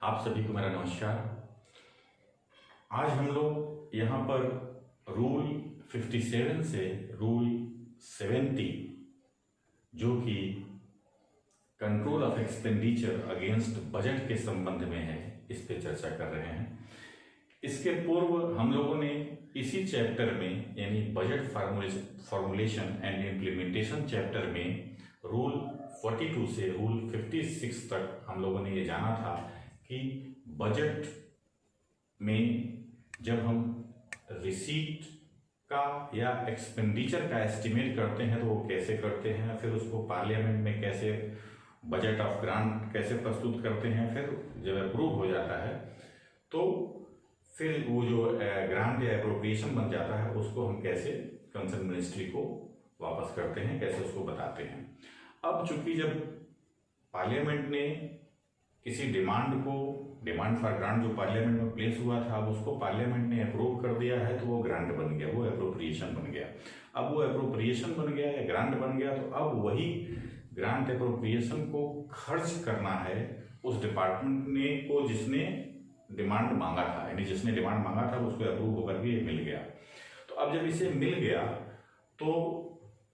आप सभी को मेरा नमस्कार। आज हम लोग यहाँ पर रूल 57 से रूल 70 जो कि control of expenditure against budget के संबंध में है, इस पे चर्चा कर रहे हैं। इसके पूर्व हम लोगों ने इसी चैप्टर में यानी budget formulation and implementation chapter में रूल 42 से रूल 56 तक हम लोगों ने ये जाना था कि बजट में जब हम रिसीट का या एक्सपेंडिचर का एस्टिमेट करते हैं तो वो कैसे करते हैं, फिर उसको पार्लियामेंट में कैसे बजट ऑफ ग्रांट कैसे प्रस्तुत करते हैं, फिर जब अप्रूव हो जाता है तो फिर वो जो ग्रांट या एप्रोप्रिएशन बन जाता है उसको हम कैसे कंसर्न मिनिस्ट्री को वापस करते हैं, कैसे उसको बताते हैं। अब चूंकि जब पार्लियामेंट ने किसी डिमांड फॉर ग्रांट जो पार्लियामेंट में प्लेस हुआ था, अब उसको पार्लियामेंट ने अप्रूव कर दिया है तो वो ग्रांट बन गया, वो एप्रोप्रिएशन बन गया। अब वो एप्रोप्रिएशन बन गया या ग्रांट बन गया तो अब वही ग्रांट एप्रोप्रिएशन को खर्च करना है उस डिपार्टमेंट ने को जिसने डिमांड मांगा था, यानी जिसने डिमांड मांगा था उसको अप्रूव होकर के ये मिल गया। तो अब जब इसे मिल गया तो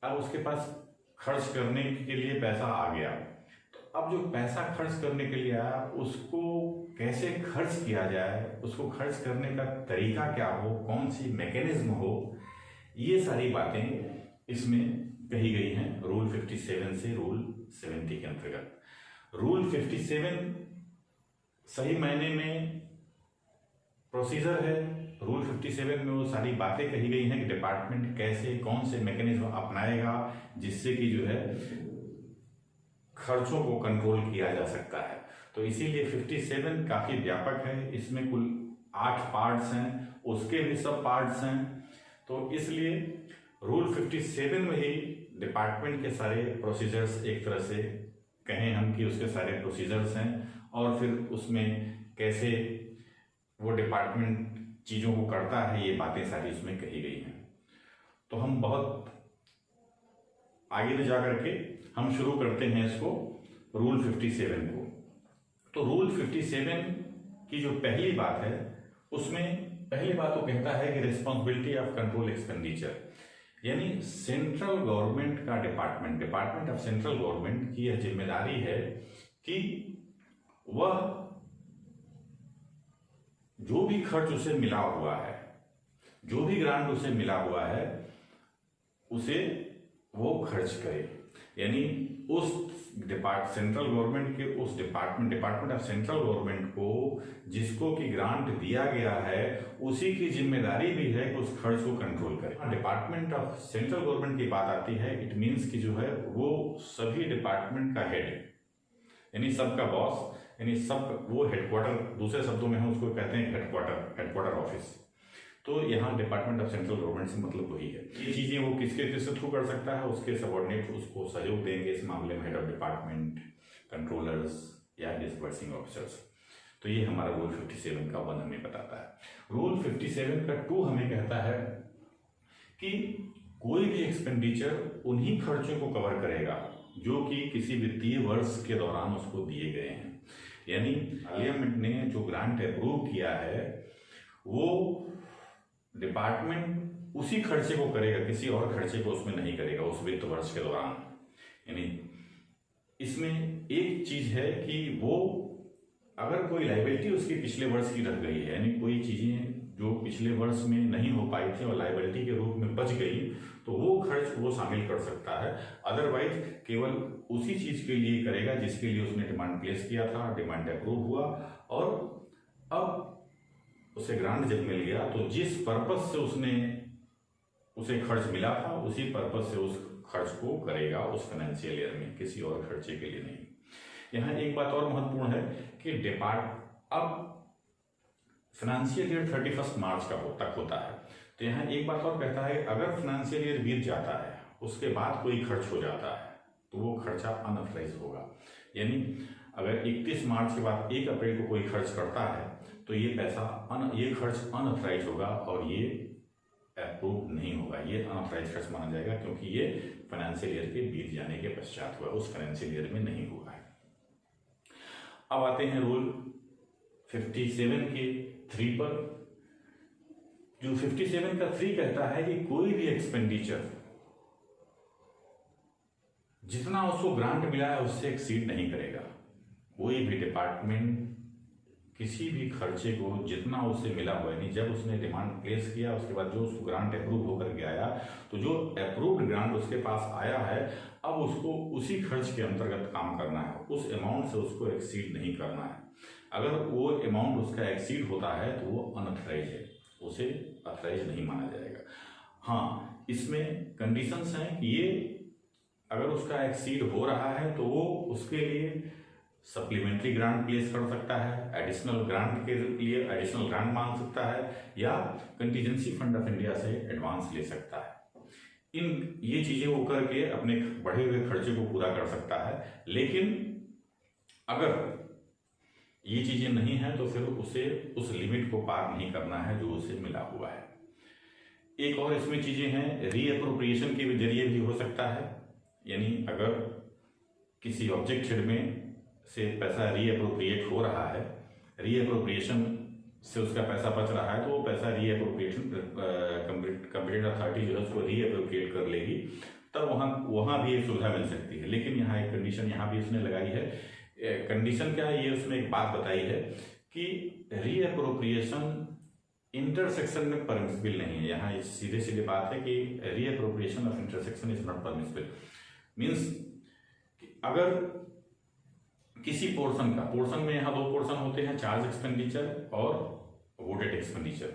अब उसके पास खर्च करने के लिए पैसा आ गया। तो अब जो पैसा खर्च करने के लिए आया उसको कैसे खर्च किया जाए, उसको खर्च करने का तरीका क्या हो, कौन सी मैकेनिज्म हो, ये सारी बातें इसमें कही गई हैं रूल 57 से रूल 70 के अंतर्गत। रूल 57 सही मायने में प्रोसीजर है। रूल 57 में वो सारी बातें कही गई हैं कि डिपार्टमेंट कैसे कौन से मैकेनिज्म अपनाएगा जिससे कि जो है खर्चों को कंट्रोल किया जा सकता है। तो इसीलिए 57 काफी व्यापक है, इसमें कुल 8 पार्ट्स हैं, उसके भी सब पार्ट्स हैं। तो इसलिए रूल 57 में ही डिपार्टमेंट के सारे प्रोसीजर्स एक तरह से कहें हम कि उसके सारे प्रोसीजर्स हैं और फिर उसमें कैसे वो डिपार्टमेंट चीज़ों को करता है, ये बातें सारी उसमें कही गई हैं। तो हम बहुत आगे ले जा करके हम शुरू करते हैं इसको रूल 57 को। तो रूल 57 की जो पहली बात है उसमें पहली बात वो कहता है कि रिस्पॉन्सिबिलिटी ऑफ कंट्रोल एक्सपेंडिचर, यानी सेंट्रल गवर्नमेंट का डिपार्टमेंट ऑफ सेंट्रल गवर्नमेंट की यह जिम्मेदारी है कि वह जो भी खर्च उसे मिला हुआ है, जो भी ग्रांट उसे मिला हुआ है, उसे वो खर्च करे। यानी उस सेंट्रल गवर्नमेंट के उस डिपार्टमेंट ऑफ सेंट्रल गवर्नमेंट को जिसको कि ग्रांट दिया गया है उसी की जिम्मेदारी भी है कि उस खर्च को कंट्रोल करे। डिपार्टमेंट ऑफ सेंट्रल गवर्नमेंट की बात आती है, इट मीन्स कि जो है वो सभी डिपार्टमेंट का हेड, यानी सबका बॉस, यानी सब वो हेडक्वार्टर, दूसरे शब्दों में हम उसको कहते हैं हेडक्वार्टर ऑफिस। तो यहाँ डिपार्टमेंट ऑफ सेंट्रल गवर्नमेंट से मतलब वही है। ये चीजें वो किसके थ्रू कर सकता है, उसके सबऑर्डिनेट उसको सहयोग देंगे इस मामले में हेड ऑफ डिपार्टमेंट, कंट्रोलर्स या डिस्बर्सिंग ऑफिसर्स। तो ये हमारा रूल 57 का 1 हमें बताता है। रूल 57 का 2 हमें कहता है कि कोई भी एक्सपेंडिचर उन्हीं खर्चों को कवर करेगा जो कि किसी वित्तीय वर्ष के दौरान उसको दिए गए हैं। यानी पार्लियामेंट ने जो ग्रांट अप्रूव किया है वो डिपार्टमेंट उसी खर्चे को करेगा, किसी और खर्चे को उसमें नहीं करेगा उस वित्त वर्ष के दौरान। यानी इसमें एक चीज है कि वो अगर कोई लायबिलिटी उसकी पिछले वर्ष की रह गई है, यानी कोई चीजें जो पिछले वर्ष में नहीं हो पाई थी और लायबिलिटी के रूप में बच गई, तो वो खर्च वो शामिल कर सकता है। अदरवाइज केवल उसी चीज के लिए करेगा जिसके लिए उसने डिमांड प्लेस किया था, डिमांड अप्रूव हुआ और अब उसे ग्रांट जब मिल गया तो जिस पर्पस से उसे खर्च मिला था उसी पर्पस से उस खर्च को करेगा उस फाइनेंशियल ईयर में, किसी और खर्चे के लिए नहीं। यहाँ एक बात और महत्वपूर्ण है कि अब फाइनेंशियल ईयर 31 मार्च तक होता है। तो यहाँ एक बात और कहता है अगर फाइनेंशियल ईयर बीत जाता है उसके बाद कोई खर्च हो जाता है तो वो खर्चा अनऑथराइज होगा। यानी अगर 31 मार्च के बाद 1 अप्रैल को कोई खर्च करता है तो ये खर्च अनऑथराइज होगा और ये अप्रूव नहीं होगा, ये अनऑथराइज खर्च माना जाएगा क्योंकि ये फाइनेंशियल ईयर के बीत जाने के पश्चात हुआ, उस फाइनेंशियल ईयर में नहीं हुआ है। अब आते हैं रूल 57 के 3 पर, जो 57 का 3 कहता है कि कोई भी एक्सपेंडिचर जितना उसको ग्रांट मिला है उससे एक्सीड नहीं करेगा। कोई भी डिपार्टमेंट किसी भी खर्चे को जितना उससे मिला हुआ है, नहीं, जब उसने डिमांड प्लेस किया उसके बाद जो उसको ग्रांट अप्रूव होकर के आया, तो जो अप्रूव्ड ग्रांट उसके पास आया है अब उसको उसी खर्च के अंतर्गत काम करना है, उस अमाउंट से उसको एक्सीड नहीं करना है। अगर वो अमाउंट उसका एक्सीड होता है तो वो अनऑथराइज है, उसे ऑथराइज नहीं माना जाएगा। हाँ, इसमें कंडीशंस हैं कि ये अगर उसका एक्सीड हो रहा है तो वो उसके लिए सप्लीमेंट्री ग्रांट प्लेस कर सकता है, एडिशनल ग्रांट के लिए एडिशनल ग्रांट मांग सकता है, या कंटीजेंसी फंड ऑफ इंडिया से एडवांस ले सकता है। ये चीजें वो करके अपने बढ़े हुए खर्चे को पूरा कर सकता है। लेकिन अगर ये चीजें नहीं है तो फिर उसे उस लिमिट को पार नहीं करना है जो उसे मिला हुआ है। एक और इसमें चीजें हैं, रीअप्रोप्रिएशन के जरिए भी हो सकता है, यानी अगर किसी ऑब्जेक्ट हेड में से पैसा रीअप्रोप्रिएट हो रहा है, रीअप्रोप्रिएशन से उसका पैसा बच रहा है, तो वो पैसा रीअप्रोप्रिएशन कंपीटेंट अथॉरिटी जो है उसको रीअप्रोप्रिएट कर लेगी, तब वहाँ भी एक सुविधा मिल सकती है। लेकिन यहाँ एक कंडीशन यहाँ भी उसने लगाई है। कंडीशन क्या है, ये उसमें एक बात बताई है कि रीअप्रोप्रिएशन इंटरसेक्शन में परमिसिबल नहीं है। यहाँ सीधे सीधे बात है कि reappropriation of intersection is not permissible. Means अगर किसी पोर्शन में, यहाँ 2 पोर्शन होते हैं, चार्ज एक्सपेंडिचर और वोटेड एक्सपेंडिचर।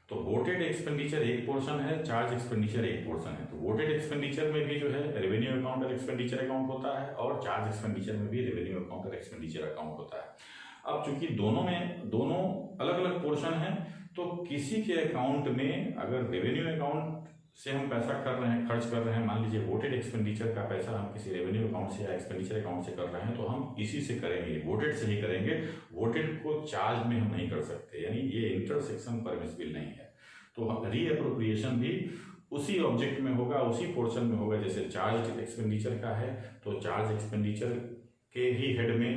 तो वोटेड एक्सपेंडिचर एक पोर्शन है, चार्ज एक्सपेंडिचर एक पोर्शन है। तो वोटेड एक्सपेंडिचर में भी जो है रेवेन्यू अकाउंट और एक्सपेंडिचर अकाउंट होता है, और चार्ज एक्सपेंडिचर में भी रेवेन्यू अकाउंट और एक्सपेंडिचर अकाउंट होता है। अब चूंकि दोनों अलग अलग पोर्शन है, तो किसी के अकाउंट में अगर रेवेन्यू अकाउंट से हम पैसा कर रहे हैं, खर्च कर रहे हैं, मान लीजिए वोटेड एक्सपेंडिचर का पैसा हम किसी रेवेन्यू अकाउंट से या एक्सपेंडिचर अकाउंट से कर रहे हैं, तो हम इसी से करेंगे, वोटेड से ही करेंगे। वोटेड को चार्ज में हम नहीं कर सकते, यानी ये इंटरसेक्शन परमिसिबल नहीं है। तो रीअप्रोप्रिएशन भी उसी ऑब्जेक्ट में होगा, उसी पोर्शन में होगा। जैसे चार्ज एक्सपेंडिचर का है तो चार्ज एक्सपेंडिचर के ही हेड में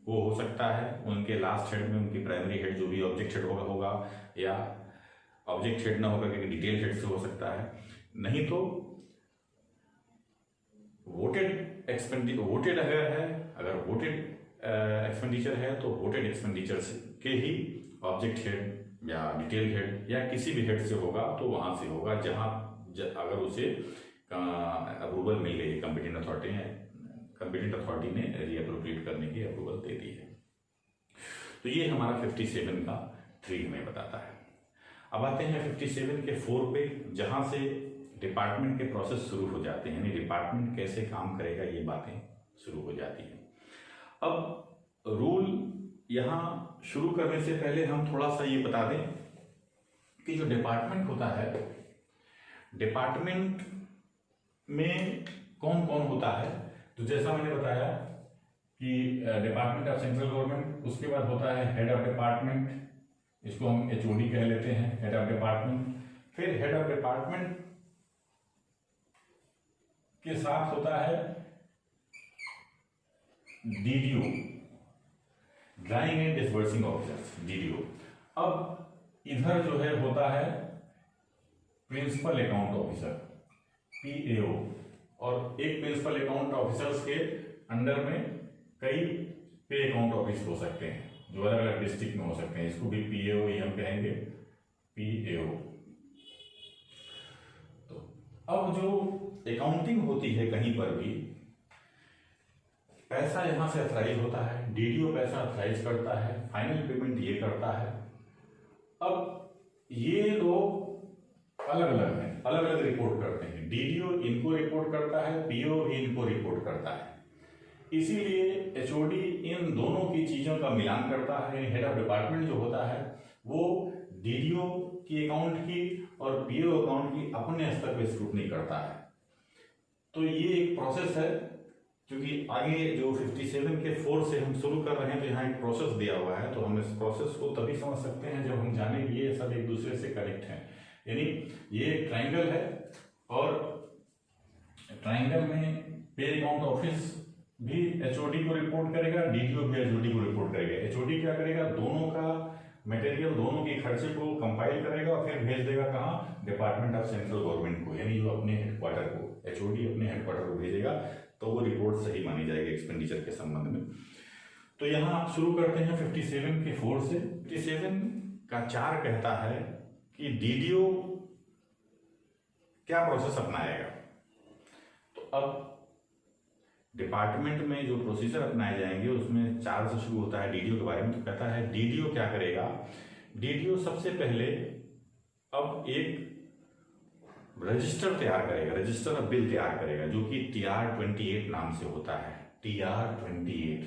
वो हो सकता है, उनके लास्ट हेड में उनकी प्राइमरी हेड जो भी ऑब्जेक्ट हेड होगा, या ऑब्जेक्ट हेड ना होकर के डिटेल हेड से हो सकता है। नहीं तो वोटेड अगर वोटेड एक्सपेंडिचर है तो वोटेड एक्सपेंडिचर के ही ऑब्जेक्ट हेड या डिटेल हेड या किसी भी हेड से होगा, तो वहां से होगा जहां अगर उसे अप्रूवल मिल गई, कंपिटेंट अथॉरिटी ने रीअप्रोप्रिएट करने की अप्रूवल दे दी है। तो ये हमारा 57 का 3 हमें बताता है। अब आते हैं 57 के 4 पे, जहां से डिपार्टमेंट के प्रोसेस शुरू हो जाते हैं, यानी डिपार्टमेंट कैसे काम करेगा ये बातें शुरू हो जाती हैं। अब रूल यहां शुरू करने से पहले हम थोड़ा सा ये बता दें कि जो डिपार्टमेंट होता है, डिपार्टमेंट में कौन कौन होता है। तो जैसा मैंने बताया कि डिपार्टमेंट ऑफ सेंट्रल गवर्नमेंट, उसके बाद होता है हेड ऑफ डिपार्टमेंट, इसको हम HOD कह लेते हैं, हेड ऑफ डिपार्टमेंट। फिर हेड ऑफ डिपार्टमेंट के साथ होता है DDO, drawing and disbursing officers, DDO। अब इधर जो है होता है प्रिंसिपल अकाउंट ऑफिसर, PAO, और एक प्रिंसिपल अकाउंट ऑफिसर्स के अंडर में कई पे अकाउंट ऑफिस हो सकते हैं जो अलग अलग डिस्ट्रिक्ट में हो सकते हैं। इसको भी PAO ही हम कहेंगे, PAO। तो अब जो अकाउंटिंग होती है कहीं पर भी, पैसा यहां से अथराइज होता है, DDO पैसा अथराइज करता है, फाइनल पेमेंट ये करता है। अब ये लोग अलग अलग हैं, अलग अलग रिपोर्ट करते हैं। DDO इनको रिपोर्ट करता है, PAO भी इनको रिपोर्ट करता है। इसीलिए HOD इन दोनों की चीजों का मिलान करता है। हेड ऑफ डिपार्टमेंट जो होता है वो DDO की अकाउंट की और PAO अकाउंट की अपने स्तर पे स्क्रूटनी करता है। तो ये एक प्रोसेस है, क्योंकि आगे जो 57 के 4 से हम शुरू कर रहे हैं, तो यहाँ एक प्रोसेस दिया हुआ है, तो हम इस प्रोसेस को तभी समझ सकते हैं जब हम जाने कि ये सब एक दूसरे से कनेक्ट हैं। यानी ये एक ट्राइंगल है और ट्राइंगल में पे अकाउंट ऑफिस भी एचओडी को रिपोर्ट करेगा, डीडीओ भी एचओडी को रिपोर्ट करेगा। एचओडी क्या करेगा, दोनों का मटेरियल, दोनों के खर्चे को कंपाइल करेगा और फिर भेज देगा कहाँ, डिपार्टमेंट ऑफ सेंट्रल गवर्नमेंट को, यानी जो अपने हेडक्वार्टर को, एचओडी अपने हेडक्वार्टर को भेजेगा, तो वो रिपोर्ट सही मानी जाएगी एक्सपेंडिचर के संबंध में। तो यहाँ आप शुरू करते हैं 57 के 4 से। 57 का 4 कहता है कि डीडीओ क्या प्रोसेस अपनाएगा। तो अब डिपार्टमेंट में जो प्रोसीजर अपनाए जाएंगे उसमें 4 से शुरू होता है डीडीओ के बारे में। तो कहता है डीडीओ क्या करेगा, डीडीओ सबसे पहले अब एक रजिस्टर तैयार करेगा, रजिस्टर ऑफ बिल तैयार करेगा, जो कि TR-28 नाम से होता है। TR-28,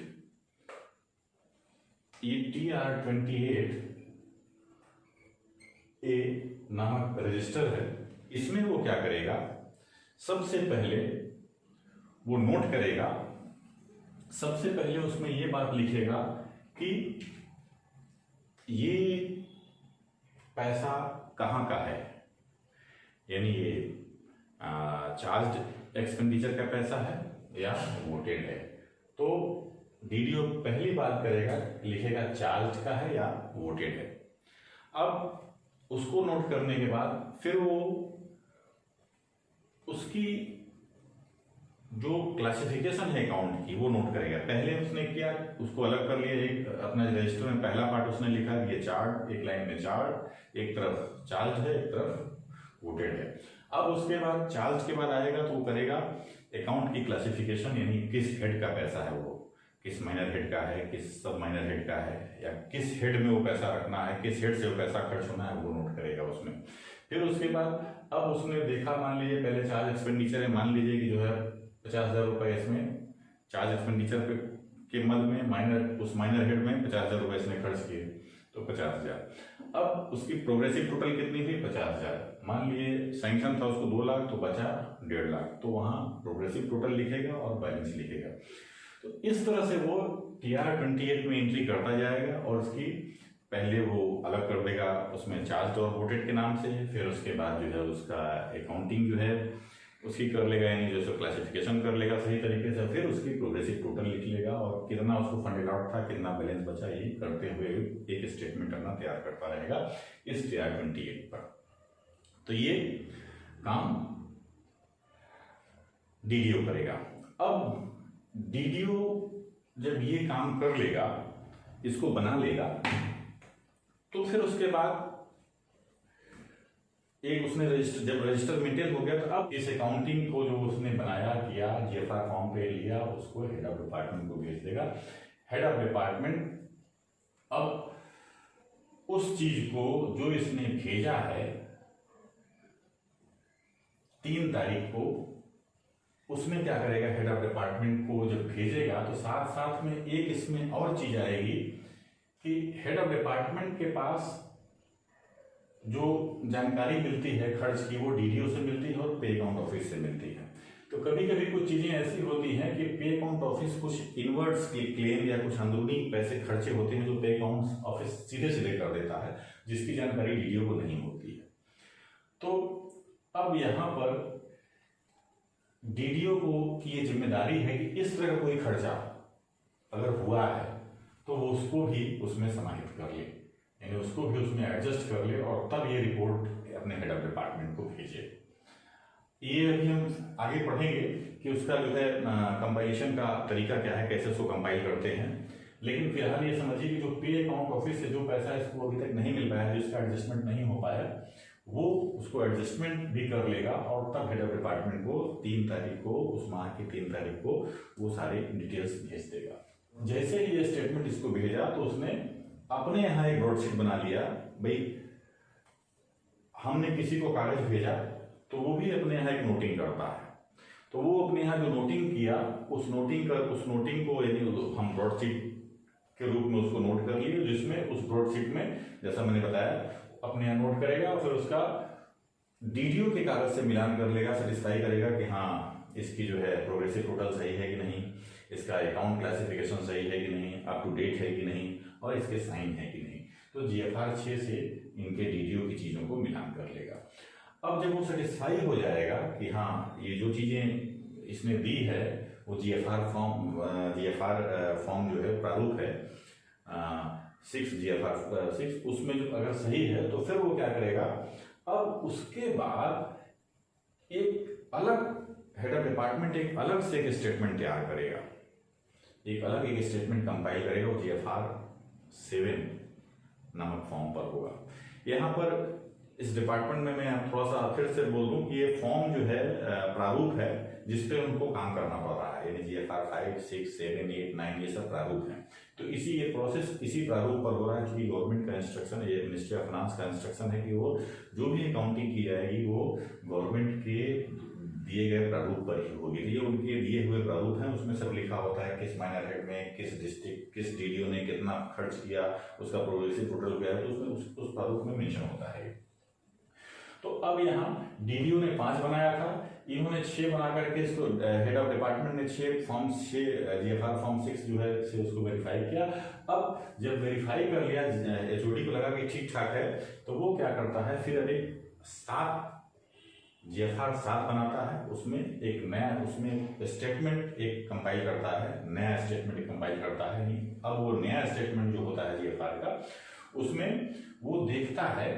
ये TR-28 ए नामक रजिस्टर है। इसमें वो क्या करेगा, सबसे पहले वो नोट करेगा, सबसे पहले उसमें ये बात लिखेगा कि ये पैसा कहाँ का है, यानी ये चार्ज एक्सपेंडिचर का पैसा है या वोटेड है। तो डीडीओ पहली बात करेगा, लिखेगा चार्ज का है या वोटेड है। अब उसको नोट करने के बाद फिर वो उसकी जो क्लासिफिकेशन है अकाउंट की वो नोट करेगा। पहले उसने किया, उसको अलग कर लिया, एक अपना रजिस्टर में पहला पार्ट उसने लिखा ये चार्ज, एक लाइन में चार्ज, एक तरफ चार्ज है, एक तरफ वोटेड है। अब उसके बाद चार्ज के बाद आएगा तो वो करेगा अकाउंट की क्लासिफिकेशन, यानी किस हेड का पैसा है, वो किस माइनर हेड का है, किस सब माइनर हेड का है, या किस हेड में वो पैसा रखना है, किस हेड से वो पैसा खर्च होना है, वो नोट करेगा उसमें। फिर उसके बाद अब उसने देखा, मान लीजिए पहले चार्ज एक्सपेंडिचर है, मान लीजिए कि जो है 50,000 रुपये इसमें चार्ज एक्सपेंडिचर के मद में माइनर, उस माइनर हेड में 50,000 रुपये इसने खर्च किए, तो 50,000। अब उसकी प्रोग्रेसिव टोटल कितनी थी, 50,000। मान लिए सैंक्शन था उसको 2 लाख, तो बचा 1.5 लाख, तो वहाँ प्रोग्रेसिव टोटल लिखेगा और बैलेंस लिखेगा। तो इस तरह से वो TR-28 में एंट्री करता जाएगा और उसकी पहले वो अलग कर देगा उसमें चार्ज और वोटेड के नाम से, फिर उसके बाद जो है उसका अकाउंटिंग जो है उसकी कर लेगा, यानी जो है क्लासिफिकेशन कर लेगा सही तरीके से, फिर उसकी प्रोग्रेसिव टोटल लिख लेगा और कितना उसको फंडेड आउट था, कितना बैलेंस बचा, ये करते हुए एक स्टेटमेंट अपना तैयार करता रहेगा इस TR-28 पर। तो ये काम डीडीओ करेगा। अब डीडीओ जब ये काम कर लेगा, इसको बना लेगा, तो फिर उसके बाद एक उसने जब रजिस्टर मेंटेन हो गया, तो अब इस अकाउंटिंग को जो उसने बनाया किया, GFR फॉर्म पे लिया, उसको हेड ऑफ डिपार्टमेंट को भेज देगा। हेड ऑफ डिपार्टमेंट अब उस चीज को जो इसने भेजा है 3 तारीख को, उसमें क्या करेगा, हेड ऑफ डिपार्टमेंट को जब भेजेगा तो साथ साथ में एक इसमें और चीज आएगी कि हेड ऑफ डिपार्टमेंट के पास जो जानकारी मिलती है खर्च की, वो डीडीओ से मिलती है और पे अकाउंट ऑफिस से मिलती है। तो कभी कभी कुछ चीजें ऐसी होती हैं कि पे अकाउंट ऑफिस कुछ इनवर्ड्स क्लेम या कुछ अंदरूनी पैसे खर्चे होते हैं जो पे अकाउंट ऑफिस सीधे सीधे कर देता है, जिसकी जानकारी डीडीओ को नहीं होती है। तो अब यहाँ पर डीडीओ को की ये जिम्मेदारी है कि इस तरह का कोई खर्चा अगर हुआ है तो वो उसको भी उसमें समाहित कर ले, यानी उसको भी उसमें एडजस्ट कर ले और तब ये रिपोर्ट अपने हेड ऑफ डिपार्टमेंट को भेजे। ये अभी हम आगे पढ़ेंगे कि उसका जो है कंपाइलेशन का तरीका क्या है, कैसे उसको कंपाइल करते हैं। लेकिन फिलहाल ये समझिए कि जो पे अकाउंट ऑफिस से जो पैसा इसको अभी तक नहीं मिल पाया, जिसका एडजस्टमेंट नहीं हो पाया, वो उसको एडजस्टमेंट भी कर लेगा और तब हेड ऑफ डिपार्टमेंट को 3 तारीख को, उस माह की 3 तारीख को वो सारी डिटेल्स भेज देगा। जैसे ही ये स्टेटमेंट इसको भेजा तो उसने अपने यहाँ एक ब्रॉडशीट बना लिया, भाई हमने किसी को कागज भेजा तो वो भी अपने यहाँ एक नोटिंग करता है, तो वो अपने यहाँ जो नोटिंग किया उस नोटिंग को यानी हम ब्रॉडशीट के रूप में उसको नोट कर लिए, जिसमें उस ब्रॉडशीट में जैसा मैंने बताया अपने यहाँ नोट करेगा और फिर उसका डीडीओ के कागज से मिलान कर लेगा, सेटिस्फाई करेगा कि हाँ इसकी जो है प्रोग्रेसिव टोटल सही है कि नहीं, इसका अकाउंट क्लासिफिकेशन सही है कि नहीं, अप टू डेट है कि नहीं, और इसके साइन है कि नहीं। तो GFR 6 से इनके डीडीओ की चीज़ों को मिलान कर लेगा। अब जब वो सेटिस्फाई हो जाएगा कि हाँ ये जो चीज़ें इसने दी है वो जीएफआर फॉर्म जो है प्रारूप है 6 जीएफआर 6, उसमें जो अगर सही है तो फिर वो क्या करेगा, अब उसके बाद एक अलग हेड ऑफ डिपार्टमेंट एक अलग से एक स्टेटमेंट तैयार करेगा, एक स्टेटमेंट कंपाइल करेगा, वो जीएफआर 7 नामक फॉर्म पर होगा। यहाँ पर इस डिपार्टमेंट में मैं थोड़ा सा फिर से बोल दूं कि ये फॉर्म जो है प्रारूप है जिसपे उनको काम करना पड़ रहा है, यानी जीएफआर 5, 6, 7, 8, 9 ये सब प्रारूप हैं। तो ये प्रोसेस इसी प्रारूप पर हो रहा है कि गवर्नमेंट का इंस्ट्रक्शन है, ये मिनिस्ट्री ऑफ फाइनेंस का इंस्ट्रक्शन है कि वो जो भी अकाउंटिंग की जाएगी वो गवर्नमेंट के दिए गए प्रारूप पर ही होगी। ये उनके दिए हुए प्रारूप हैं, उसमें सब लिखा होता है किस माइनर हेड में किस डिस्ट्रिक्ट किस डीडीओ ने कितना खर्च किया, उसका प्रोग्रेसिव टोटल क्या है, तो उसमें उस प्रारूप में मेंशन होता है। तो अब यहाँ डीडीओ ने 5 बनाया था, इन्होंने 6 बना करके इसको हेड ऑफ डिपार्टमेंट ने 6 जीएफआर फॉर्म 6 जो है से उसको वेरीफाई किया। अब जब वेरीफाई कर लिया, एचओडी को लगा कि ठीक ठाक है, तो वो क्या करता है, फिर एक 7 जीएफआर 7 बनाता है, उसमें एक नया स्टेटमेंट एक कंपाइल करता है, नया स्टेटमेंट कंपाइल करता है। अब वो नया स्टेटमेंट जो होता है जीएफआर का, उसमें वो देखता है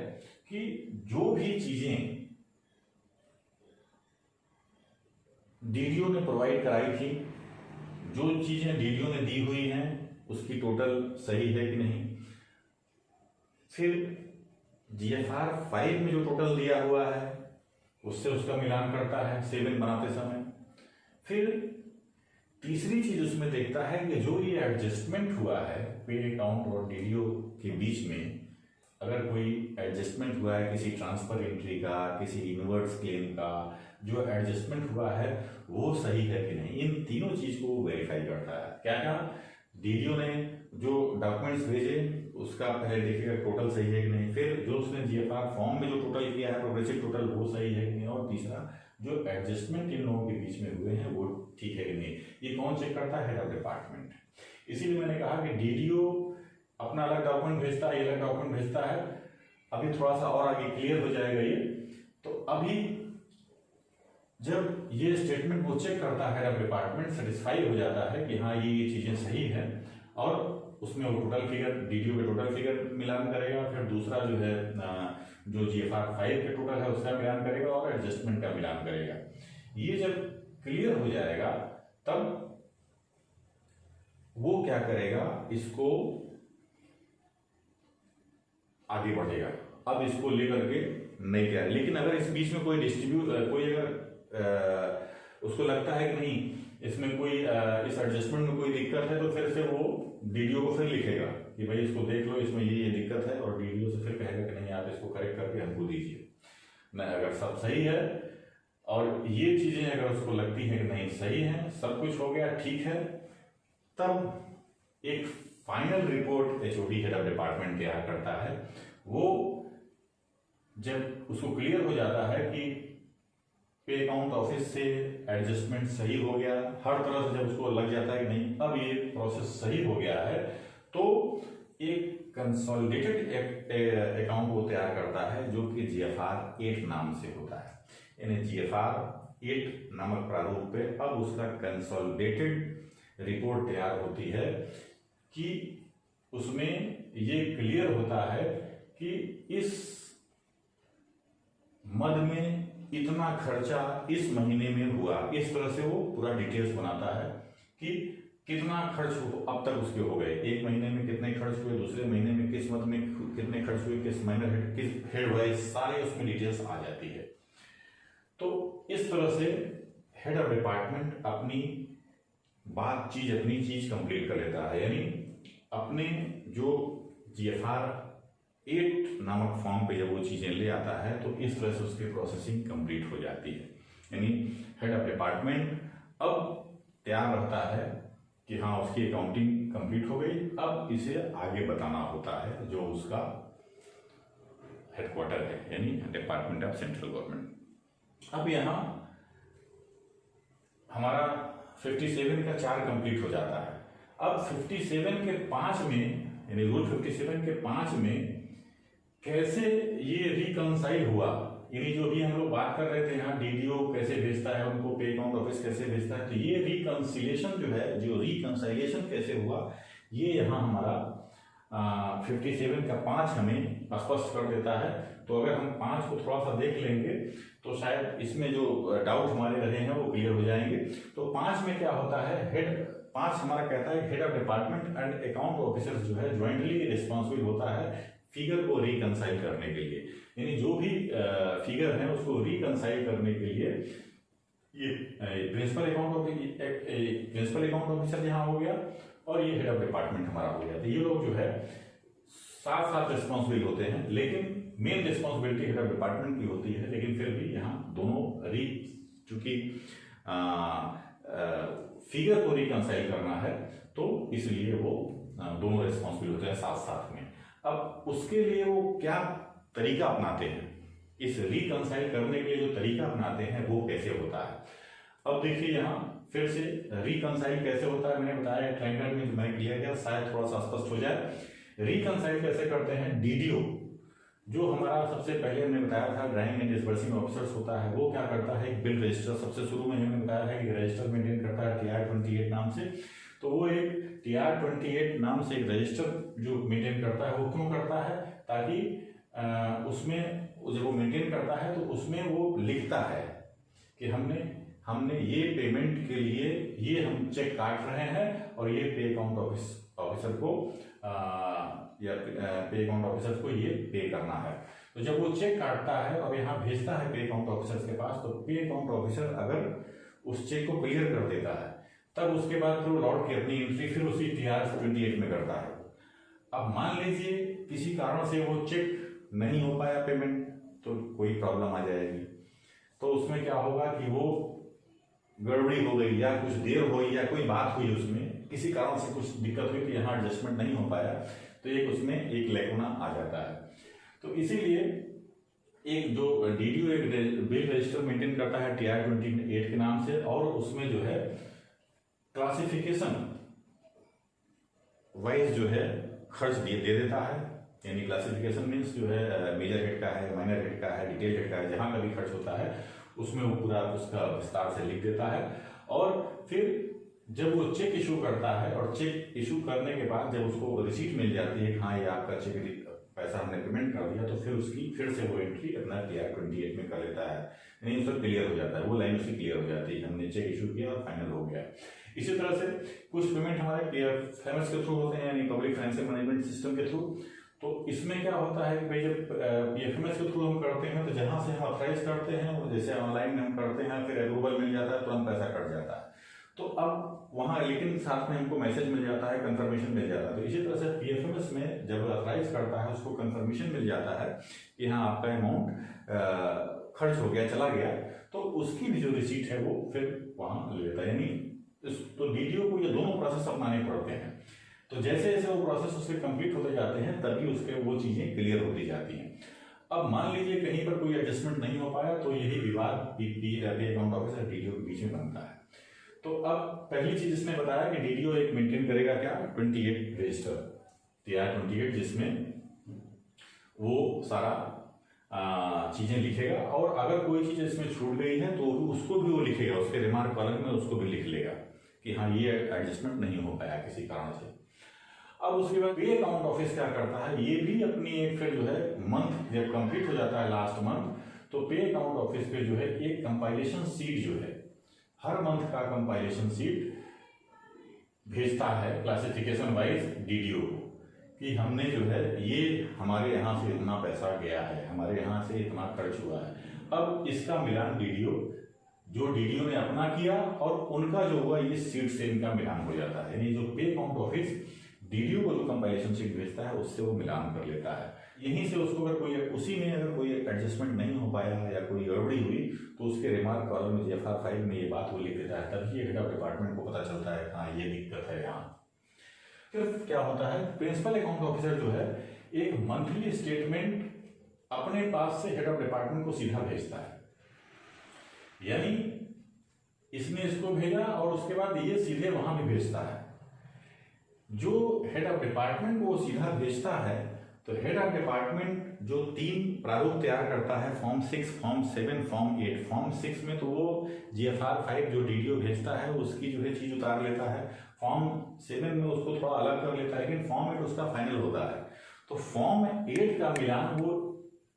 कि जो भी चीजें डीडीओ ने प्रोवाइड कराई थी, जो चीजें डीडीओ ने दी हुई हैं, उसकी टोटल सही है कि नहीं। फिर जीएफआर 5 में जो टोटल दिया हुआ है उससे उसका मिलान करता है 7 बनाते समय। फिर तीसरी चीज उसमें देखता है कि जो ये एडजस्टमेंट हुआ है पे अकाउंट और डीडीओ के बीच में, अगर कोई एडजस्टमेंट हुआ है किसी ट्रांसफर एंट्री का, किसी इनवर्स क्लेम का, जो एडजस्टमेंट हुआ है वो सही है कि नहीं, इन तीनों चीज को वेरीफाई करता है। क्या क्या डीडीओ ने जो डॉक्यूमेंट्स भेजे उसका पहले देखिएगा टोटल सही है कि नहीं, फिर जो उसने जीएफआर फॉर्म में जो टोटल किया है प्रोग्रेसिव टोटल वो सही है कि नहीं, और तीसरा जो एडजस्टमेंट इन लोगों के बीच में हुए हैं वो ठीक है कि नहीं। ये कौन चेक करता है? Head of department. इसीलिए मैंने कहा कि डीडीओ अपना अलग डॉक्यूमेंट भेजता है, ये अलग डॉक्यूमेंट भेजता है। अभी थोड़ा सा और आगे क्लियर हो जाएगा ये। तो अभी जब ये स्टेटमेंट वो चेक करता है हेड ऑफ डिपार्टमेंट, सेटिस्फाई हो जाता है कि हाँ ये चीजें सही है, और उसमें वो टोटल फिगर डीडीओ के टोटल फिगर मिलान करेगा, फिर दूसरा जो है जो जीएफआर 5 के टोटल है उसका मिलान करेगा, और एडजस्टमेंट का मिलान करेगा। ये जब क्लियर हो जाएगा तब वो क्या करेगा, इसको आगे बढ़ेगा। अब इसको लेकर के नहीं क्या, लेकिन अगर इस बीच में कोई अगर उसको लगता है कि नहीं इसमें कोई इस एडजस्टमेंट में कोई दिक्कत है, तो फिर से वो डीडीओ को फिर लिखेगा कि भाई इसको देख लो, इसमें ये दिक्कत है, और डीडीओ से फिर कहेगा कि नहीं आप इसको करेक्ट करके हमको दीजिए। नहीं, अगर सब सही है और ये चीजें अगर उसको लगती है कि नहीं सही है, सब कुछ हो गया ठीक है, तब एक final report HOD head of department तैयार करता है। वो जब उसको क्लियर हो जाता है कि पे अकाउंट ऑफिस से एडजस्टमेंट सही हो गया, हर तरह से जब उसको लग जाता है कि नहीं अब ये प्रोसेस सही हो गया है, तो एक कंसोलिडेटेड अकाउंट वो तैयार करता है जो कि जीएफआर 8 नाम से होता है। यानी जीएफआर 8 नामक प्रारूप पे अब उसका कंसोलिडेटेड रिपोर्ट तैयार होती है कि उसमें ये क्लियर होता है कि इस मद में इतना खर्चा इस महीने में हुआ। इस तरह से वो पूरा डिटेल्स बनाता है कि कितना खर्च अब तक उसके हो गए, एक महीने में कितने खर्च हुए, दूसरे महीने में किस मद में कितने खर्च हुए, किस माइनर हेड किस हेड वाइज सारे उसमें डिटेल्स आ जाती है। तो इस तरह से हेड ऑफ डिपार्टमेंट अपनी चीज कंप्लीट कर लेता है। यानी अपने जो जीएफआर 8 नामक फॉर्म पे जब वो चीजें ले आता है तो इस तरह से उसकी प्रोसेसिंग कंप्लीट हो जाती है। यानी हेड ऑफ डिपार्टमेंट अब तैयार रहता है कि हाँ उसकी अकाउंटिंग कंप्लीट हो गई, अब इसे आगे बताना होता है जो उसका हेडक्वार्टर है, यानी डिपार्टमेंट ऑफ सेंट्रल गवर्नमेंट। अब यहाँ हमारा 57 का 4 कंप्लीट हो जाता है। अब 57 के 5 में, यानी रूल 57 के 5 में कैसे ये रिकंसाइल हुआ यानी जो भी हम लोग बात कर रहे थे यहाँ डीडीओ कैसे भेजता है उनको, पे अकाउंट ऑफिस कैसे भेजता है, तो ये रिकंसिलेशन जो है, जो रिकंसाइलेशन कैसे हुआ, ये यहाँ हमारा 57 का 5 हमें स्पष्ट कर देता है। तो अगर हम 5 को थोड़ा सा देख लेंगे तो शायद इसमें जो डाउट हमारे रहे हैं वो क्लियर हो जाएंगे। तो 5 में क्या होता है, हेड 5 हमारा कहता है head of department and account officer जो है ज्वाइंटली रिस्पॉन्सिबल होता है फिगर को रिकंसाइल करने के लिए, यानी जो भी फिगर है उसको रिकंसाइल करने के लिए ये प्रिंसिपल अकाउंट ऑफिसर यहाँ हो गया और ये हेड ऑफ डिपार्टमेंट हमारा हो गया। तो ये लोग जो है साथ साथ रिस्पॉन्सिबल होते हैं, लेकिन main responsibility head of department की होती है, लेकिन फिर भी यहाँ दोनों चूंकि फिगर को रिकंसाइल करना है तो इसलिए वो दोनों रिस्पॉन्सिबल होते हैं साथ साथ में। अब उसके लिए वो क्या तरीका अपनाते हैं, इस रिकंसाइल करने के लिए जो तरीका अपनाते हैं वो कैसे होता है। अब देखिए यहाँ फिर से रिकंसाइल कैसे होता है, मैंने बताया ट्रायंगल में मैंने किया गया, शायद थोड़ा सा स्पष्ट हो जाए। रिकंसाइल कैसे करते हैं, डीडीओ जो हमारा सबसे पहले हमने बताया था ड्राइंग एंड डिस्बर्सिंग ऑफिसर्स होता है, वो क्या करता है, एक बिल रजिस्टर, सबसे शुरू में हमने बताया है कि रजिस्टर मेंटेन करता है TR-28 नाम से। तो वो एक TR-28 नाम से एक रजिस्टर जो मेंटेन करता है, वो क्यों करता है, ताकि उसमें जब वो मेंटेन करता है तो उसमें वो लिखता है कि हमने ये पेमेंट के लिए ये हम चेक काट रहे हैं और ये पे अकाउंट ऑफिसर को या पे अकाउंट ऑफिसर को ये पे करना है। तो जब वो चेक काटता है और यहाँ भेजता है पे अकाउंट ऑफिसर के पास, तो पे अकाउंट ऑफिसर अगर उस चेक को क्लियर कर देता है तब उसके बाद फिर लौट के अपनी एंट्री फिर उसी TR-28 में करता है। अब मान लीजिए किसी कारण से वो चेक नहीं हो पाया पेमेंट, तो कोई प्रॉब्लम आ जाएगी, तो उसमें क्या होगा कि वो गड़बड़ी हो गई या कुछ देर हुई या कोई बात हुई, उसमें किसी कारण से कुछ दिक्कत हुई कि यहाँ एडजस्टमेंट नहीं हो पाया, तो एक उसमें एक लैकुना आ जाता है। तो इसीलिए एक जो डीडीओ एक बिल रजिस्टर मेंटेन करता है TR-28 के नाम से, और उसमें जो है क्लासिफिकेशन वाइज जो है खर्च दे देता है, यानी क्लासिफिकेशन मीन्स जो है मेजर हेड का है, माइनर हेड का है, डिटेल हेड का है, जहां का भी खर्च होता है उसमें वो पूरा उसका विस्तार से लिख देता है। और फिर जब वो चेक इशू करता है और चेक इशू करने के बाद जब उसको रिसीट मिल जाती है कि हाँ ये आपका चेक पैसा हमने पेमेंट कर दिया, तो फिर उसकी फिर से वो एंट्री अपना TR-28 में कर लेता है, यानी उसका क्लियर हो जाता है, वो लाइन उसकी क्लियर हो जाती है, हमने चेक इशू किया और फाइनल हो गया। इसी तरह से कुछ पेमेंट हमारे PFMS के थ्रू होते हैं, यानी पब्लिक फाइनेंशियल मैनेजमेंट सिस्टम के थ्रू। तो इसमें क्या होता है कि भाई जब PFMS के थ्रू हम करते हैं तो जहां से हम ऑथराइज करते हैं, जैसे ऑनलाइन में हम करते हैं, फिर अप्रूवल मिल जाता है, तुरंत पैसा कट जाता है। तो अब वहां लेकिन साथ में हमको मैसेज मिल जाता है, कंफर्मेशन मिल जाता है। तो इसी तरह से PFMS में जब ऑथराइज करता है उसको कंफर्मेशन मिल जाता है कि हाँ आपका अमाउंट खर्च हो गया, चला गया, तो उसकी भी जो रिसीट है वो फिर वहां ले लेता है। यानी तो डीडीओ को ये दोनों प्रोसेस अपनाने पड़ते हैं। तो जैसे जैसे वो प्रोसेस उसके कंप्लीट होते जाते हैं तभी उसके वो चीजें क्लियर होती जाती हैं। अब मान लीजिए कहीं पर कोई एडजस्टमेंट नहीं हो पाया, तो यही विवाद पे अकाउंट ऑफिसर डीडीओ के बीच में बनता है। तो अब पहली चीज इसने बताया कि डीडीओ एक मेंटेन करेगा क्या, 28 रजिस्टर TR-28, जिसमें वो सारा चीजें लिखेगा, और अगर कोई चीज इसमें छूट गई है तो उसको भी वो लिखेगा, उसके रिमार्क कॉलम में उसको भी लिख लेगा कि हाँ ये एडजस्टमेंट नहीं हो पाया किसी कारण से। अब उसके बाद पे अकाउंट ऑफिस क्या करता है, ये भी अपनी एक फिर जो है मंथ जब कंप्लीट हो जाता है लास्ट मंथ, तो पे अकाउंट ऑफिस पे जो है एक कंपाइलेशन सीट जो है हर मंथ का कंपाइलेशन सीट भेजता है क्लासिफिकेशन वाइज डीडीओ को कि हमने जो है ये हमारे यहाँ से इतना पैसा गया है, हमारे यहाँ से इतना खर्च हुआ है। अब इसका मिलान डीडीओ ने अपना किया और उनका जो हुआ ये सीट से इनका मिलान हो जाता है, यानी जो पे अकाउंट ऑफिस डीडीओ को जो कंपाइलेशन सीट भेजता है उससे वो मिलान कर लेता है। यहीं से उसको अगर उसी में अगर कोई एडजस्टमेंट नहीं हो पाया या कोई गड़बड़ी हुई तो उसके रिमार्क कॉलम में GFR फाइल में ये बात वो लिख देता है, तभी हेड ऑफ डिपार्टमेंट को पता चलता है हाँ ये दिक्कत है यहाँ। फिर क्या होता है, प्रिंसिपल अकाउंट ऑफिसर जो है एक मंथली स्टेटमेंट अपने पास से हेड ऑफ डिपार्टमेंट को सीधा भेजता है, यानी इसने इसको भेजा और उसके बाद ये सीधे वहां भी भेजता है। जो हेड ऑफ डिपार्टमेंट को सीधा भेजता है तो हेड ऑफ डिपार्टमेंट जो 3 प्रारूप तैयार करता है, फॉर्म 6, फॉर्म 7, फॉर्म 8। फॉर्म 6 में तो वो GFR 5 जो DDO भेजता है उसकी जो है चीज उतार लेता है, फॉर्म 7 में उसको थोड़ा अलग कर लेता है, लेकिन फॉर्म 8 उसका फाइनल होता है। तो फॉर्म 8 का मिलान वो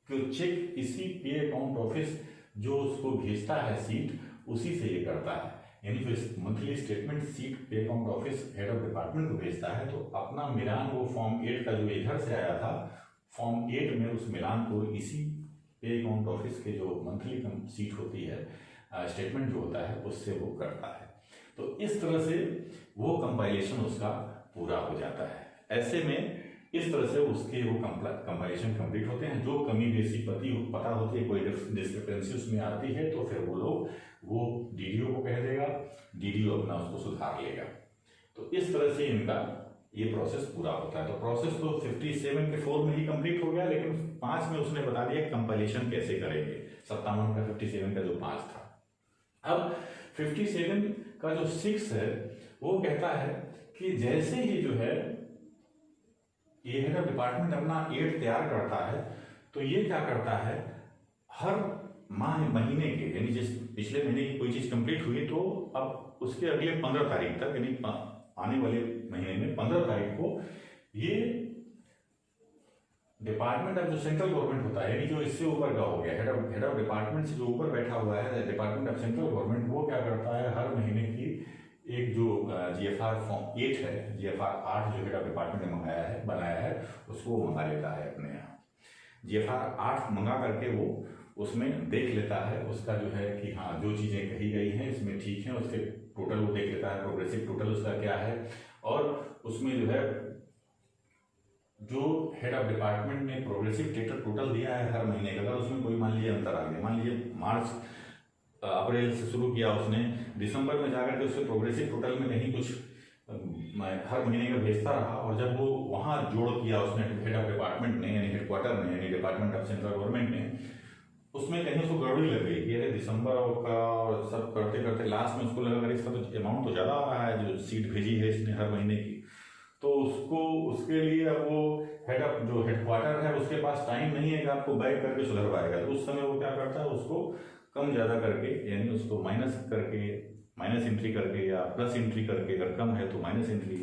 चेक इसी पे अकाउंट ऑफिस जो उसको भेजता है सीट, उसी से ये करता है। यानी जो मंथली स्टेटमेंट सीट पे account office head of department को भेजता है, तो अपना मिलान वो फॉर्म 8 का जो इधर से आया था, फॉर्म 8 में उस मिलान को इसी पे अकाउंट ऑफिस के जो मंथली सीट होती है, स्टेटमेंट जो होता है, उससे वो करता है। तो इस तरह से वो कंपाइलेशन उसका पूरा हो जाता है। ऐसे में इस तरह से उसके वो कंपाइलेशन कंप्लीट होते हैं। जो कमी बेसी पता होती है, कोई डिस्क्रिपेंसी उसमें आती है, तो फिर वो लोग वो DDO को कह देगा, DDO अपना उसको सुधार लेगा। तो इस तरह से इनका ये प्रोसेस पूरा होता है। तो प्रोसेस तो 57 के 4 में ही कंप्लीट हो गया, लेकिन 5 में उसने बता दिया कंपाइलेशन कैसे करेंगे। 57 का 57 का जो 5 था। अब 57 का जो 6 है वो कहता है कि जैसे ही जो है ये हेड ऑफ डिपार्टमेंट अपना 8 तैयार करता है, तो ये क्या करता है, हर महीने के, यानी जिस पिछले महीने की कोई चीज कंप्लीट हुई तो अब उसके अगले 15 तारीख तक, यानी आने वाले महीने में 15 तारीख को ये डिपार्टमेंट ऑफ जो सेंट्रल गवर्नमेंट होता है, यानी जो इससे ऊपर का हो गया, हेड ऑफ डिपार्टमेंट से जो ऊपर बैठा हुआ है डिपार्टमेंट ऑफ सेंट्रल गवर्नमेंट, वो क्या करता है, हर महीने की एक जो GFR फॉर्म 8 है, GFR 8 जो हेड ऑफ डिपार्टमेंट ने बनाया है, उसको मंगा लेता है अपने यहाँ। GFR 8 मंगा करके वो उसमें देख लेता है, उसका जो है कि हाँ जो चीज़ें कही गई हैं इसमें ठीक है, उसके टोटल वो देख लेता है, प्रोग्रेसिव टोटल उसका क्या है, और उसमें जो है जो हेड ऑफ डिपार्टमेंट ने प्रोग्रेसिव टोटल दिया है हर महीने का, अगर उसमें कोई मान लीजिए अंतर आ गया, मान लीजिए अप्रैल से शुरू किया उसने, दिसंबर में जाकर के उससे प्रोग्रेसिव टोटल में कहीं कुछ हर महीने का भेजता रहा, और जब वो वहाँ जोड़ किया उसने हेड ऑफ डिपार्टमेंट ने, यानी हेडक्वार्टर ने, यानी डिपार्टमेंट ऑफ सेंट्रल गवर्नमेंट ने, उसमें कहीं उसको गड़बड़ी लग गई कि अरे दिसंबर का और सब करते करते लास्ट में उसको लगा अरे इसका तो अमाउंट तो ज़्यादा आ रहा है जो सीट भेजी है इसने हर महीने की। तो उसको उसके लिए अब वो हेड ऑफ जो हेडक्वार्टर है उसके पास टाइम नहीं है कि आपको बैक करके सुधर पाएगा, तो उस समय वो क्या करता है, उसको कम ज़्यादा करके, यानी उसको माइनस करके, माइनस एंट्री करके या प्लस एंट्री करके, अगर कम है तो माइनस एंट्री,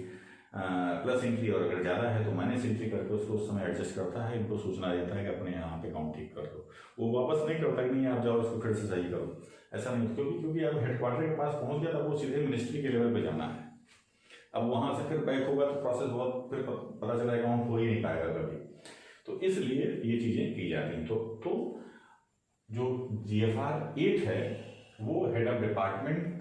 प्लस एंट्री, और अगर ज़्यादा है तो माइनस एंट्री करके उसको उस समय एडजस्ट करता है, इनको सूचना देता है कि अपने यहाँ पे काउंट ठीक कर दो। वो वापस नहीं करता कि नहीं आप जाओ उसको फिर से सही करो, ऐसा नहीं, क्योंकि अब हेडक्वार्टर के पास पहुँच गया, तब वो सीधे मिनिस्ट्री के लेवल पर जाना है। अब वहाँ से फिर बैक होगा तो प्रोसेस बहुत, फिर पता चला काउंट हो ही नहीं पाएगा कभी, तो इसलिए ये चीज़ें की जाती हैं। तो जो GFR 8 है वो हेड ऑफ डिपार्टमेंट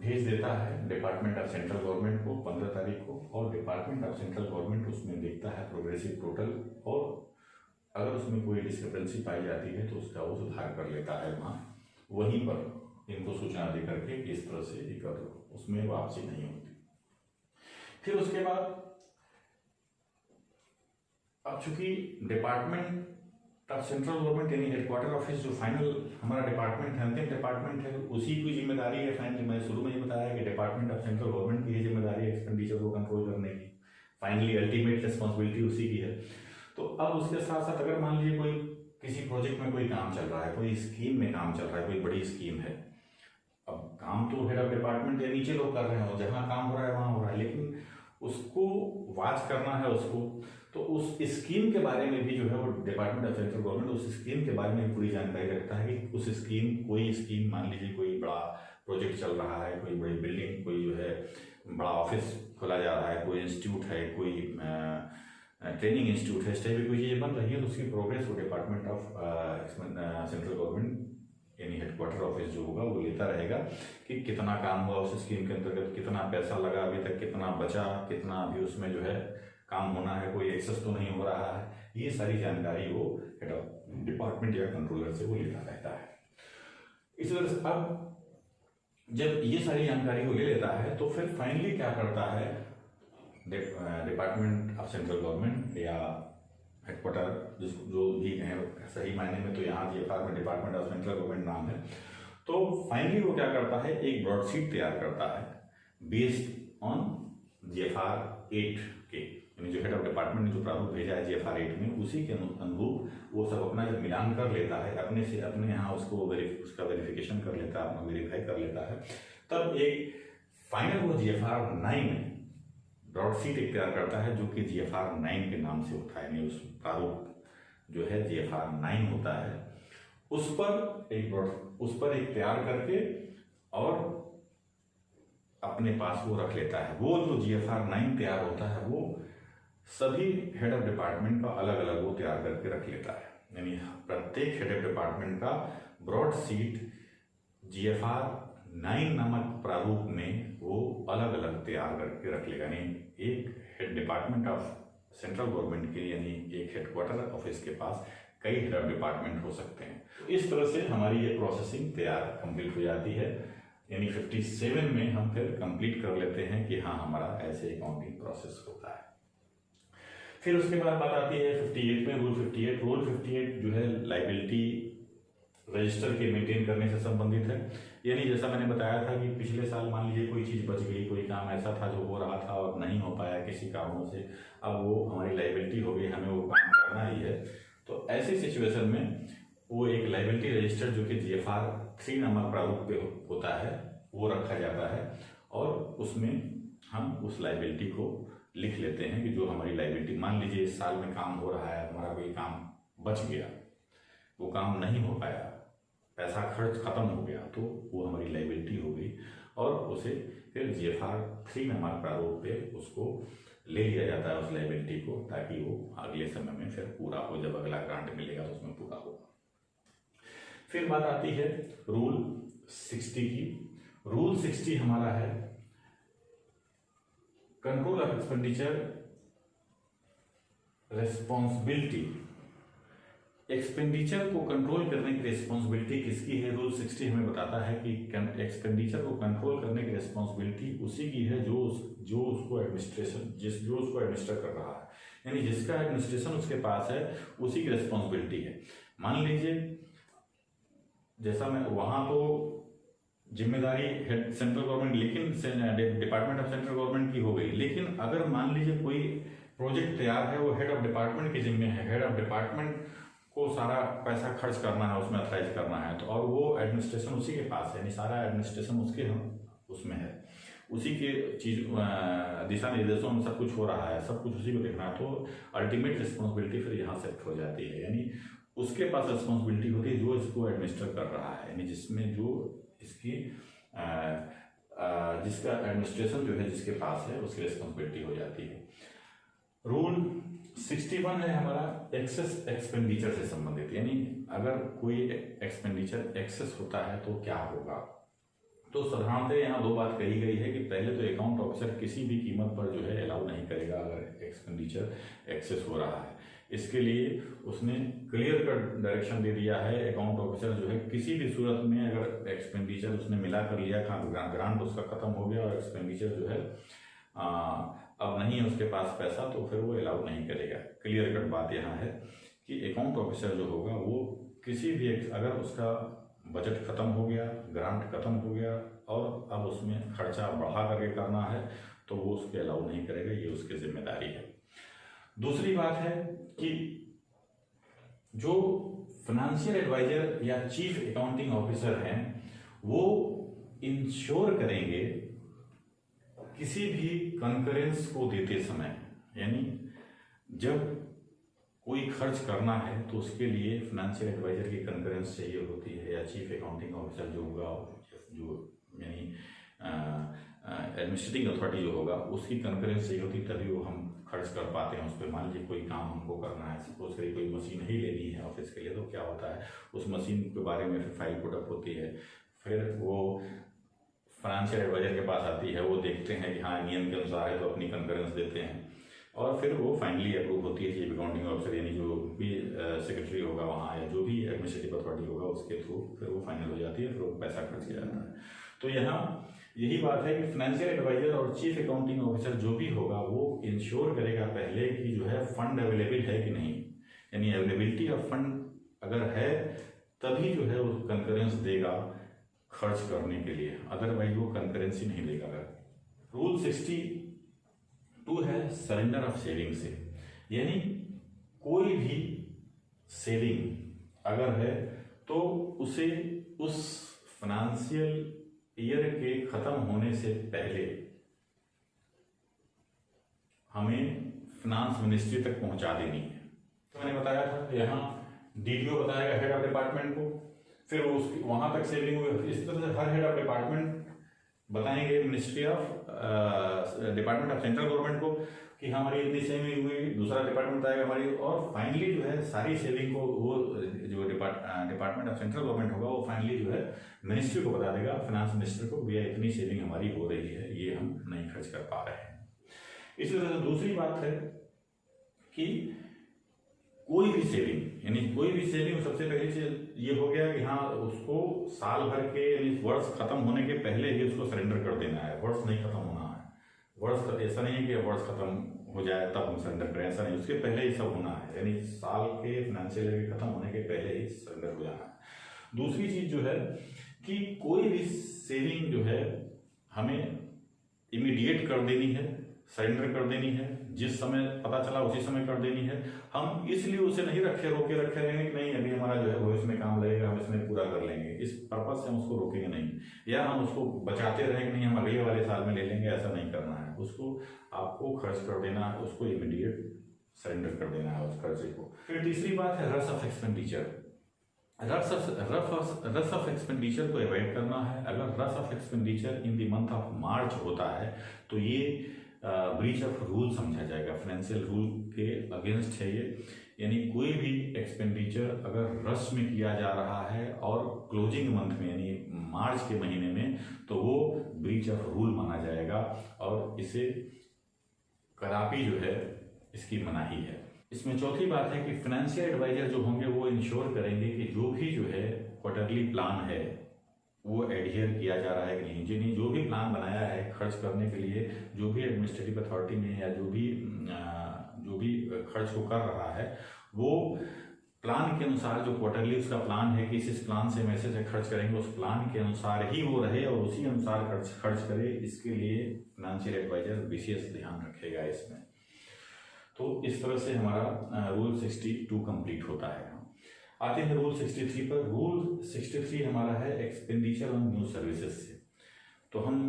भेज देता है डिपार्टमेंट ऑफ सेंट्रल गवर्नमेंट को 15 तारीख को, और डिपार्टमेंट ऑफ सेंट्रल गवर्नमेंट उसमें देखता है प्रोग्रेसिव टोटल, और अगर उसमें कोई डिस्क्रिपेंसी पाई जाती है तो उसका वो सुधार कर लेता है वहाँ, वहीं पर इनको सूचना दे करके इस तरह से ये कर दो, उसमें वापसी नहीं होती। फिर उसके बाद अब चूंकि डिपार्टमेंट ऑफ सेंट्रल गवर्नमेंट यानी हेडक्वार्टर ऑफिस जो फाइनल हमारा डिपार्टमेंट है, अंतिम डिपार्टमेंट है, उसी की जिम्मेदारी है। फाइनली मैंने शुरू में ही बताया कि डिपार्टमेंट ऑफ सेंट्रल गवर्नमेंट की जिम्मेदारी है एक्सपेंडिचर को कंट्रोल करने की, फाइनली अल्टीमेट रिस्पॉन्सिबिलिटी उसी की है। तो अब उसके साथ साथ अगर मान लीजिए कोई किसी प्रोजेक्ट में कोई काम चल रहा है, कोई स्कीम में काम चल रहा है, कोई बड़ी स्कीम है, अब काम तो हेड ऑफ डिपार्टमेंट या नीचे लोग कर रहे हैं, और जहाँ काम हो रहा है वहाँ हो रहा है, लेकिन उसको वॉच करना है उसको, तो उस स्कीम के बारे में भी जो है वो डिपार्टमेंट ऑफ सेंट्रल गवर्नमेंट उस स्कीम के बारे में पूरी जानकारी रखता है कि उस स्कीम, कोई स्कीम मान लीजिए कोई बड़ा प्रोजेक्ट चल रहा है, कोई बड़ी बिल्डिंग, कोई जो है बड़ा ऑफिस खोला जा रहा है, कोई इंस्टीट्यूट है, कोई ट्रेनिंग इंस्टीट्यूट है, इस टाइप की कोई चीज़ें बन रही है, तो उसकी प्रोग्रेस वो डिपार्टमेंट ऑफ सेंट्रल गवर्नमेंट यानी हेडक्वार्टर ऑफिस जो होगा वो लेता रहेगा कि कितना काम हुआ उस स्कीम के अंतर्गत, कितना पैसा लगा अभी तक, कितना बचा, कितना अभी उसमें जो है काम होना है, कोई एक्सेस तो नहीं हो रहा है, ये सारी जानकारी वो हेड ऑफ डिपार्टमेंट या कंट्रोलर से वो लेता रहता है। इस वजह से अब जब ये सारी जानकारी वो ले लेता है तो फिर फाइनली क्या करता है डिपार्टमेंट ऑफ सेंट्रल गवर्नमेंट या हेडक्वार्टर जो भी है सही मायने में, तो यहाँ GFR में डिपार्टमेंट ऑफ सेंट्रल गवर्नमेंट नाम है, तो फाइनली वो क्या करता है, एक ब्रॉडशीट तैयार करता है बेस्ड ऑन GFR 8 के, यानी जो हेड ऑफ डिपार्टमेंट ने जो प्रारूप भेजा है GFR 8 में, उसी के अनुरूप वो सब अपना जब मिलान कर लेता है, अपने यहाँ उसको उसका वेरिफिकेशन कर लेता है, अपना वेरीफाई कर लेता है, तब एक फाइनल वो GFR 9 ब्रॉडशीट एक तैयार करता है, जो कि GFR 9 के नाम से होता है। यानी उस प्रारूप जो है GFR 9 होता है, उस पर एक तैयार करके और अपने पास वो रख लेता है। वो जो GFR 9 तैयार होता है वो सभी हेड ऑफ डिपार्टमेंट का अलग अलग वो तैयार करके रख लेता है। यानी प्रत्येक हेड ऑफ डिपार्टमेंट का ब्रॉड शीट GFR 9 नामक प्रारूप में वो अलग अलग तैयार करके रख लेगा। यानी एक head department of central government के, यानी एक हेडक्वार्टर ऑफिस के पास कई हेड ऑफ डिपार्टमेंट हो सकते हैं। तो इस तरह से हमारी ये प्रोसेसिंग तैयार कंप्लीट हो जाती है। यानी 57 में हम फिर कंप्लीट कर लेते हैं कि हाँ हमारा ऐसे अकाउंटिंग प्रोसेस होता है। फिर उसके बाद बात आती है 58 में, रूल 58 जो है लाइबिलिटी रजिस्टर के मेंटेन करने से संबंधित है। यानी जैसा मैंने बताया था कि पिछले साल मान लीजिए कोई चीज़ बच गई, कोई काम ऐसा था जो हो रहा था और नहीं हो पाया किसी कारणों से, अब वो हमारी लाइबिलिटी हो गई, हमें वो काम करना ही है। तो ऐसी सिचुएशन में वो एक लाइबिलिटी रजिस्टर जो कि GFR 3 नामक प्रारूप पे होता है वो रखा जाता है, और उसमें हम उस लाइबिलिटी को लिख लेते हैं कि जो हमारी लाइबिलिटी, मान लीजिए इस साल में काम हो रहा है, हमारा कोई काम बच गया, वो काम नहीं हो पाया, पैसा खर्च खत्म हो गया, तो वो हमारी लाइबिलिटी हो गई, और उसे फिर GFR 3 नामक प्रारूप पे उसको ले लिया जाता है उस लाइबिलिटी को, ताकि वो अगले समय में फिर पूरा हो, जब अगला ग्रांट मिलेगा तो उसमें पूरा होगा। फिर बात आती है रूल 60 की। रूल 60 हमारा है control of expenditure responsibility. Expenditure को कंट्रोल करने की रिस्पॉन्सिबिलिटी किसकी है? रूल 60 हमें बताता है कि एक्सपेंडिचर को कंट्रोल करने की रिस्पॉन्सिबिलिटी उसी की है जो उसको एडमिनिस्टर कर रहा है, यानी जिसका एडमिनिस्ट्रेशन उसके पास है उसी की रिस्पॉन्सिबिलिटी है। मान लीजिए जैसा मैं वहां तो जिम्मेदारी हेड सेंट्रल गवर्नमेंट, लेकिन डिपार्टमेंट ऑफ सेंट्रल गवर्नमेंट की हो गई, लेकिन अगर मान लीजिए कोई प्रोजेक्ट तैयार है, वो हेड ऑफ डिपार्टमेंट के जिम्मे है, हेड ऑफ डिपार्टमेंट को सारा पैसा खर्च करना है, उसमें अथराइज करना है, तो और वो एडमिनिस्ट्रेशन उसी के पास है, यानी सारा एडमिनिस्ट्रेशन उसमें है, उसी के चीज दिशा निर्देशों में सब कुछ हो रहा है, सब कुछ उसी को देखना है, तो अल्टीमेट रिस्पॉन्सिबिलिटी फिर यहाँ शिफ्ट हो जाती है। यानी उसके पास रिस्पॉन्सिबिलिटी होती है जो इसको एडमिनिस्टर कर रहा है, यानी जिसमें जो इसकी जिसका एडमिनिस्ट्रेशन जो है जिसके पास है उसकी रिस्पॉन्सिबिलिटी हो जाती है। रूल 61 है हमारा एक्सेस एक्सपेंडिचर से संबंधित, यानी अगर कोई एक्सपेंडिचर एक्सेस होता है तो क्या होगा। तो साधारणतः यहाँ दो बात कही गई है कि पहले तो अकाउंट ऑफिसर किसी भी कीमत पर जो है अलाउ नहीं करेगा अगर एक्सपेंडिचर एक्सेस हो रहा है। इसके लिए उसने क्लियर कट डायरेक्शन दे दिया है, अकाउंट ऑफिसर जो है किसी भी सूरत में अगर एक्सपेंडिचर उसने मिला कर लिया, ग्रांट उसका खत्म हो गया और एक्सपेंडिचर जो है अब नहीं है उसके पास पैसा, तो फिर वो अलाउ नहीं करेगा। क्लियर कट बात यहाँ है कि अकाउंट ऑफिसर जो होगा वो किसी भी अगर उसका बजट खत्म हो गया, ग्रांट खत्म हो गया और अब उसमें खर्चा बढ़ा करके करना है, तो वो उसके अलाउ नहीं करेगा, ये उसकी जिम्मेदारी है। दूसरी बात है कि जो फाइनेंशियल एडवाइजर या चीफ अकाउंटिंग ऑफिसर हैं वो इंश्योर करेंगे किसी भी कंकरेंस को देते समय, यानी जब कोई खर्च करना है तो उसके लिए फाइनेंशियल एडवाइजर की कंकरेंस चाहिए होती है, या चीफ अकाउंटिंग ऑफिसर जो होगा, जो यानी एडमिनिस्ट्रेटिंग अथॉरिटी जो होगा उसकी कंकरेंस चाहिए होती, तभी वो हम खर्च कर पाते हैं उस पर। मान लीजिए कोई काम हमको करना है, सपोज करिए कोई मशीन ही लेनी है ऑफिस के लिए, तो क्या होता है उस मशीन के बारे में फिर फाइल पुटअप होती है, फिर वो फाइनेंशियल एडवाइजर के पास आती है, वो देखते हैं कि हाँ नियम के अनुसार है तो अपनी कंकरेंस देते हैं, और फिर वो फाइनली अप्रूव होती है चीफ अकाउंटिंग ऑफिसर, यानी जो भी सेक्रेटरी होगा वहाँ या जो भी एडमिनिस्ट्रेटिव अथॉरिटी होगा उसके थ्रू फिर वो फाइनल हो जाती है, फिर वो पैसा खर्च किया जाता है। तो यहाँ यही बात है कि फाइनेंशियल एडवाइजर और चीफ अकाउंटिंग ऑफिसर जो भी होगा वो इंश्योर करेगा पहले कि जो है फंड अवेलेबल है कि नहीं, यानी अवेलेबिलिटी ऑफ फंड अगर है तभी जो है वो कंकरेंस देगा खर्च करने के लिए, अदरवाइज वो कंकरेंस ही नहीं देगा। अगर रूल 62 2 है सरेंडर ऑफ सेविंग से, यानी कोई भी सेविंग अगर है तो उसे उस फाइनेंशियल ईयर के खत्म होने से पहले हमें फाइनेंस मिनिस्ट्री तक पहुंचा देनी है। तो मैंने बताया था यहाँ डीडीओ बताएगा हेड ऑफ डिपार्टमेंट को, फिर उसकी वहां तक सेविंग हुई। इस तरह से हर हेड ऑफ डिपार्टमेंट बताएंगे ministry of department of central government को कि हमारी इतनी सेविंग हुई, दूसरा डिपार्टमेंट बताएगा हमारी, और फाइनली जो है सारी सेविंग को वो जो डिपार्टमेंट ऑफ सेंट्रल गवर्नमेंट होगा वो फाइनली जो है मिनिस्ट्री को बता देगा, फाइनेंस मिनिस्टर को, भैया इतनी सेविंग हमारी हो रही है, ये हम नहीं खर्च कर पा रहे हैं। इसी तरह से दूसरी बात है कि कोई भी सेविंग, यानी कोई भी सेविंग सबसे पहले से ये हो गया कि हाँ उसको साल भर के यानी वर्ष खत्म होने के पहले ही उसको सरेंडर कर देना है, वर्ष नहीं खत्म होना है। वर्ष ऐसा नहीं है कि वर्ष खत्म हो जाए तब हम सरेंडर करें, ऐसा नहीं, उसके पहले ही सब होना है, यानी साल के फाइनेंशियल ईयर के खत्म होने के पहले ही सरेंडर हो जाना है। दूसरी चीज जो है कि कोई भी सेविंग जो है हमें इमीडिएट कर देनी है, सरेंडर कर देनी है, जिस समय पता चला उसी समय कर देनी है। हम इसलिए उसे नहीं रोके रहेंगे कि नहीं अभी हमारा जो है भविष्य में काम लगेगा, हम इसमें पूरा कर लेंगे, इस पर्पज से हम उसको रोकेंगे नहीं, या हम उसको बचाते रहेंगे नहीं हम अगले वाले साल में ले लेंगे, ऐसा नहीं करना है। उसको आपको खर्च कर देना है, उसको इमीडिएट सरेंडर कर देना है उस खर्चे को। फिर तीसरी बात है rush of expenditure. Rush of expenditure को अवॉइड करना है। अगर rush of expenditure in the month of March होता है तो ये ब्रीच ऑफ रूल समझा जाएगा, फाइनेंशियल रूल के अगेंस्ट है ये। यानी कोई भी एक्सपेंडिचर अगर रश में किया जा रहा है और क्लोजिंग मंथ में यानी मार्च के महीने में, तो वो ब्रीच ऑफ रूल माना जाएगा और इसे कदापि जो है इसकी मनाही है। इसमें चौथी बात है कि फाइनेंशियल एडवाइजर जो होंगे वो इंश्योर करेंगे कि जो भी जो है क्वार्टरली प्लान है वो एडहियर किया जा रहा है कि नहीं। जिन्हें जो भी प्लान बनाया है खर्च करने के लिए, जो भी एडमिनिस्ट्रेटिव अथॉरिटी में या जो भी खर्च को कर रहा है, वो प्लान के अनुसार जो क्वार्टरली उसका प्लान है कि इस प्लान से मैसेज से खर्च करेंगे, उस प्लान के अनुसार ही वो रहे और उसी अनुसार खर्च करे। इसके लिए फाइनेंशियल एडवाइजर विशेष ध्यान रखेगा इसमें। तो इस तरह से हमारा रूल 62 कंप्लीट होता है। आते हैं रूल 63 पर। रूल 63 हमारा है एक्सपेंडिचर ऑन न्यू सर्विसेज से। तो हम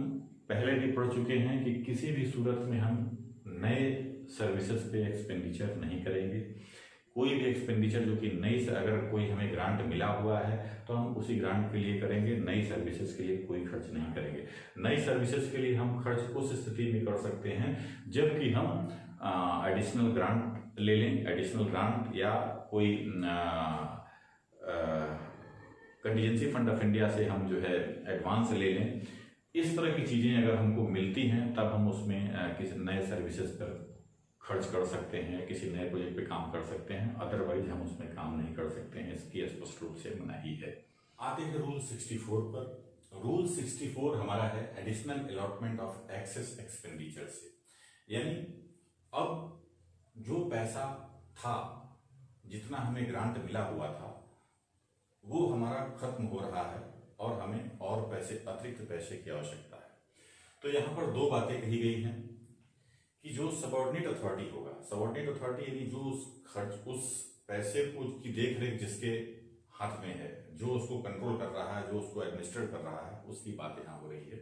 पहले भी पढ़ चुके हैं कि किसी भी सूरत में हम नए सर्विसेज पे एक्सपेंडिचर नहीं करेंगे। कोई भी एक्सपेंडिचर जो कि नई से अगर कोई हमें ग्रांट मिला हुआ है तो हम उसी ग्रांट के लिए करेंगे, नई सर्विसेज के लिए कोई खर्च नहीं करेंगे। नई सर्विसेज के लिए हम खर्च उस स्थिति में कर सकते हैं जबकि हम एडिशनल ग्रांट ले लें, एडिशनल ग्रांट या कोई कंटीजेंसी फंड ऑफ इंडिया से हम जो है एडवांस ले लें। इस तरह की चीज़ें अगर हमको मिलती हैं तब हम उसमें किसी नए सर्विसेज पर खर्च कर सकते हैं, किसी नए प्रोजेक्ट पे काम कर सकते हैं, अदरवाइज हम उसमें काम नहीं कर सकते हैं। इसकी स्पष्ट रूप से मनाही है। आते हैं रूल 64 पर। रूल 64 हमारा है additional allotment of excess expenditure से। यानी अब जो पैसा था, जितना हमें ग्रांट मिला हुआ था, वो हमारा खत्म हो रहा है और हमें और पैसे, अतिरिक्त पैसे की आवश्यकता है। तो यहाँ पर दो बातें कही गई हैं कि जो सबऑर्डिनेट अथॉरिटी होगा, सबऑर्डिनेट अथॉरिटी यानी जो उस पैसे को की देख रेख जिसके हाथ में है, जो उसको कंट्रोल कर रहा है, जो उसको एडमिनिस्टर कर रहा है, उसकी बात यहाँ हो रही है।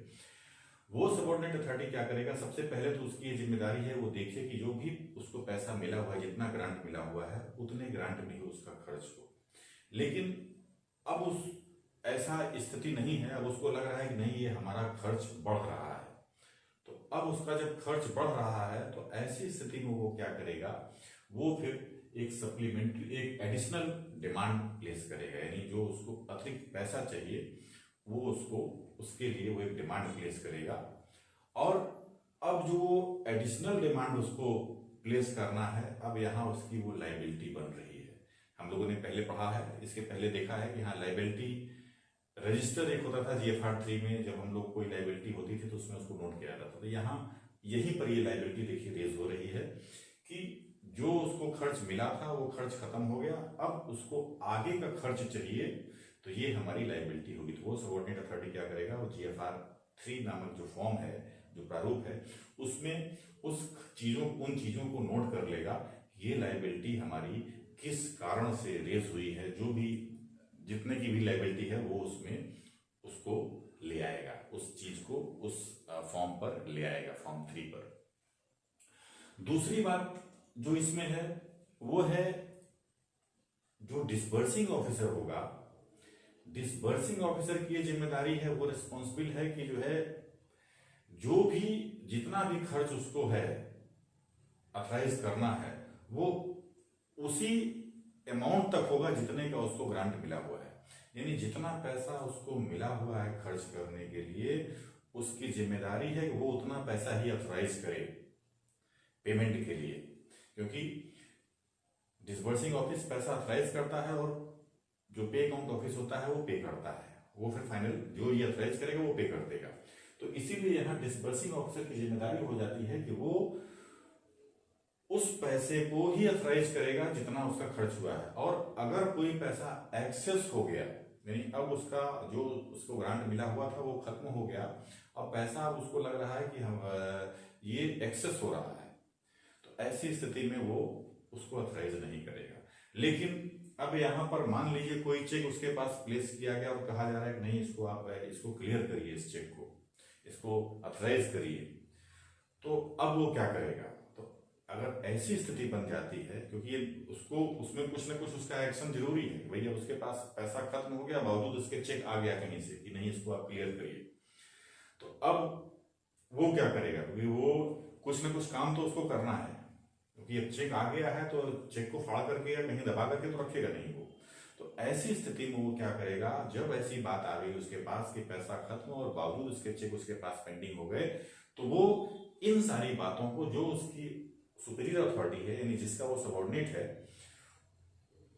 वो सबऑर्डिनेट अथॉरिटी क्या करेगा, सबसे पहले तो उसकी ये जिम्मेदारी है वो देखे कि जो भी उसको पैसा मिला हुआ है, जितना ग्रांट मिला हुआ है, उतने ग्रांट में ही उसका खर्च हो। लेकिन अब उस ऐसा स्थिति नहीं है, अब उसको लग रहा है कि नहीं ये हमारा खर्च बढ़ रहा है। तो अब उसका जब खर्च बढ़ रहा है तो ऐसी स्थिति में वो क्या करेगा, वो फिर एक सप्लीमेंट्री, एक एडिशनल डिमांड प्लेस करेगा। यानी जो उसको अतिरिक्त पैसा चाहिए वो उसको, उसके लिए वो एक डिमांड प्लेस करेगा। और अब जो एडिशनल डिमांड उसको प्लेस करना है, अब यहाँ उसकी वो लायबिलिटी बन रही है। हम लोगों ने पहले पढ़ा है, इसके पहले देखा है कि हाँ लायबिलिटी रजिस्टर एक होता था GFR 3 में, जब हम लोग कोई लायबिलिटी होती थी तो उसमें उसको नोट किया जाता था। तो यहाँ यहीं पर ये लायबिलिटी देखिए रेज हो रही है कि जो उसको खर्च मिला था वो खर्च खत्म हो गया, अब उसको आगे का खर्च चाहिए, तो ये हमारी लायबिलिटी होगी। तो वो सबऑर्डिनेट अथॉरिटी क्या करेगा, वो GFR 3 नामक जो फॉर्म है, जो प्रारूप है उसमें उन चीजों को नोट कर लेगा, ये लायबिलिटी हमारी किस कारण से रेज हुई है, जो भी जितने की भी लायबिलिटी है वो उसमें उसको ले आएगा, उस चीज को उस फॉर्म पर ले आएगा, फॉर्म 3 पर। दूसरी बात जो इसमें है वो है जो डिसबर्सिंग ऑफिसर होगा, डिसबर्सिंग ऑफिसर की ये जिम्मेदारी है, वो रिस्पॉन्सिबल है कि जो है जो भी जितना भी खर्च उसको है अथराइज करना है वो उसी अमाउंट तक होगा जितने का उसको ग्रांट मिला हुआ है। यानी जितना पैसा उसको मिला हुआ है खर्च करने के लिए, उसकी जिम्मेदारी है कि वो उतना पैसा ही अथराइज करे पेमेंट के लिए, क्योंकि डिसबर्सिंग ऑफिस पैसा अथराइज करता है और जो पे अकाउंट ऑफिस होता है वो पे करता है, वो फिर फाइनल जो ये अथराइज करेगा वो पे कर देगा। तो इसीलिए यहाँ डिसबर्सिंग ऑफिसर की जिम्मेदारी हो जाती है कि वो उस पैसे को ही अथराइज करेगा जितना उसका खर्च हुआ है, और अगर कोई पैसा एक्सेस हो गया, यानी अब उसका जो उसको ग्रांट मिला हुआ था वो खत्म हो गया, अब पैसा अब उसको लग रहा है कि हम ये एक्सेस हो रहा है, तो ऐसी स्थिति में वो उसको अथराइज नहीं करेगा। लेकिन अब यहाँ पर मान लीजिए कोई चेक उसके पास प्लेस किया गया और कहा जा रहा है कि नहीं इसको आप इसको क्लियर करिए, इस चेक को इसको अथराइज करिए, तो अब वो क्या करेगा? तो अगर ऐसी स्थिति बन जाती है, क्योंकि ये उसको उसमें कुछ ना कुछ उसका एक्शन जरूरी है, भैया उसके पास पैसा खत्म हो गया बावजूद उसके चेक आ गया कहीं से कि नहीं इसको आप क्लियर करिए, तो अब वो क्या करेगा? क्योंकि वो कुछ ना कुछ काम तो उसको करना है, क्योंकि अब चेक आ गया है तो चेक को फाड़ करके या कहीं दबा करके तो रखेगा नहीं वो। तो ऐसी स्थिति में वो क्या करेगा? जब ऐसी बात आ गई उसके पास कि पैसा खत्म और बावजूद उसके चेक उसके पास पेंडिंग हो गए, तो वो इन सारी बातों को जो उसकी सुपीरियर अथॉरिटी है, यानी जिसका वो सबऑर्डिनेट है,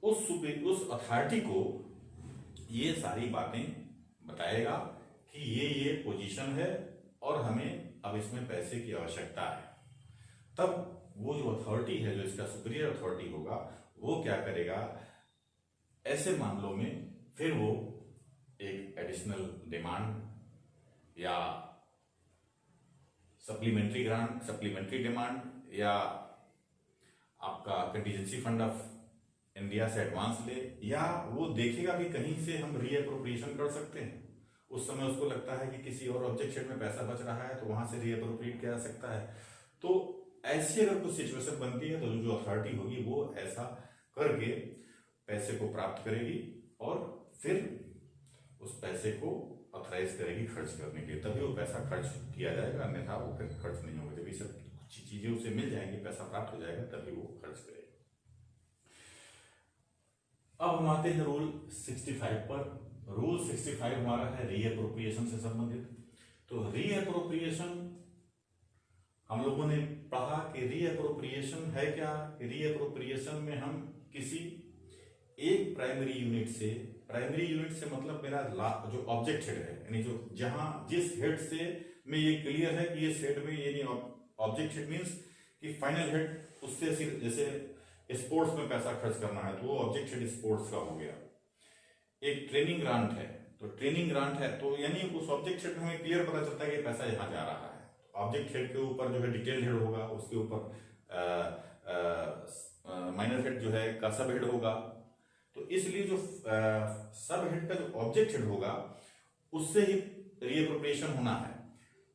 उस अथॉरिटी को ये सारी बातें बताएगा कि ये पोजीशन है और हमें अब इसमें पैसे की आवश्यकता है। तब वो जो अथॉरिटी है, जो इसका सुपीरियर अथॉरिटी होगा, वो क्या करेगा? ऐसे मामलों में फिर वो एक एडिशनल डिमांड या सप्लीमेंट्री ग्रांट, सप्लीमेंट्री डिमांड या आपका कंटीजेंसी फंड ऑफ इंडिया से एडवांस ले, या वो देखेगा कि कहीं से हम रीअप्रोप्रिएशन कर सकते हैं। उस समय उसको लगता है कि किसी और ऑब्जेक्ट शेड में पैसा बच रहा है तो वहां से रीअप्रोप्रिएट किया जा सकता है। तो ऐसी अगर कुछ सिचुएशन बनती है तो जो अथॉरिटी होगी वो ऐसा करके पैसे को प्राप्त करेगी और फिर उस पैसे को अथराइज करेगी खर्च करने के लिए, तभी वो पैसा खर्च किया जाएगा, अन्यथा वो फिर खर्च नहीं होगा। जब ये सब चीजें उसे मिल जाएंगी, पैसा प्राप्त हो जाएगा, तभी वो खर्च करेगा। अब हम आते हैं रूल 65 पर। रूल 65 हमारा है रीअप्रोप्रिएशन से संबंधित। तो रीअप्रोप्रिएशन हम लोगों ने पढ़ा कि रीअप्रोप्रिएशन है क्या? रीअप्रोप्रिएशन में हम किसी एक प्राइमरी यूनिट से मतलब मेरा जो ऑब्जेक्ट हेड है, यानी जो जहां जिस हेड से में ये क्लियर है कि इस हेड में, यानी ऑब्जेक्ट हेड मींस कि फाइनल हेड, उससे जैसे स्पोर्ट्स में पैसा खर्च करना है तो वो ऑब्जेक्ट हेड स्पोर्ट्स का हो गया। एक ट्रेनिंग ग्रांट है, तो ट्रेनिंग ग्रांट है तो यानी उस ऑब्जेक्ट हेड में हमें क्लियर पता चलता है कि पैसा यहां जा रहा है। ऑब्जेक्ट हेड के ऊपर जो है डिटेल हेड होगा, उसके ऊपर माइनर हेड जो है का सब हेड होगा। तो इसलिए जो सब हेड का जो ऑब्जेक्ट हेड होगा उससे ही रीअप्रोप्रिएशन होना है।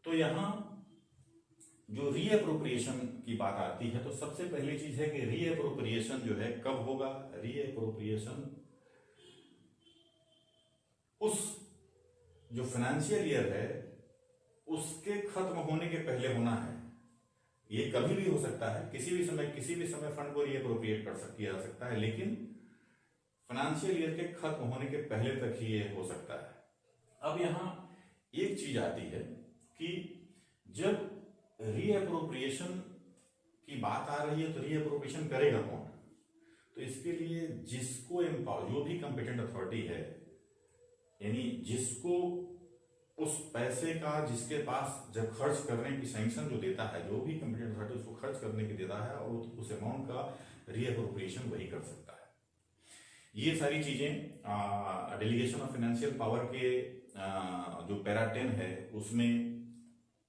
तो यहां जो रीअप्रोप्रिएशन की बात आती है तो सबसे पहली चीज है कि रीअप्रोप्रिएशन जो है कब होगा? रीअप्रोप्रिएशन उस जो फाइनेंशियल ईयर है उसके खत्म होने के पहले होना है। ये कभी भी हो सकता है, किसी भी समय फंड को रीअप्रोप्रिएट किया जा सकता है, लेकिन फाइनेंशियल ईयर के खत्म होने के पहले तक ही ये हो सकता है। अब यहां एक चीज आती है कि जब रीअप्रोप्रिएशन की बात आ रही है तो रीअप्रोप्रिएशन करेगा कौन? तो इसके लिए जिसको जो भी कंपिटेंट अथॉरिटी है, यानी जिसको उस पैसे का, जिसके पास जब खर्च करने की सैंक्शन जो देता है, जो भी कंपिटेंट अथॉरिटी उसको खर्च करने की देता है, और उस अमाउंट का रीअप्रोप्रिएशन वही कर सकता है। ये सारी चीजें डेलीगेशन ऑफ फाइनेंशियल पावर के जो पैरा 10 है उसमें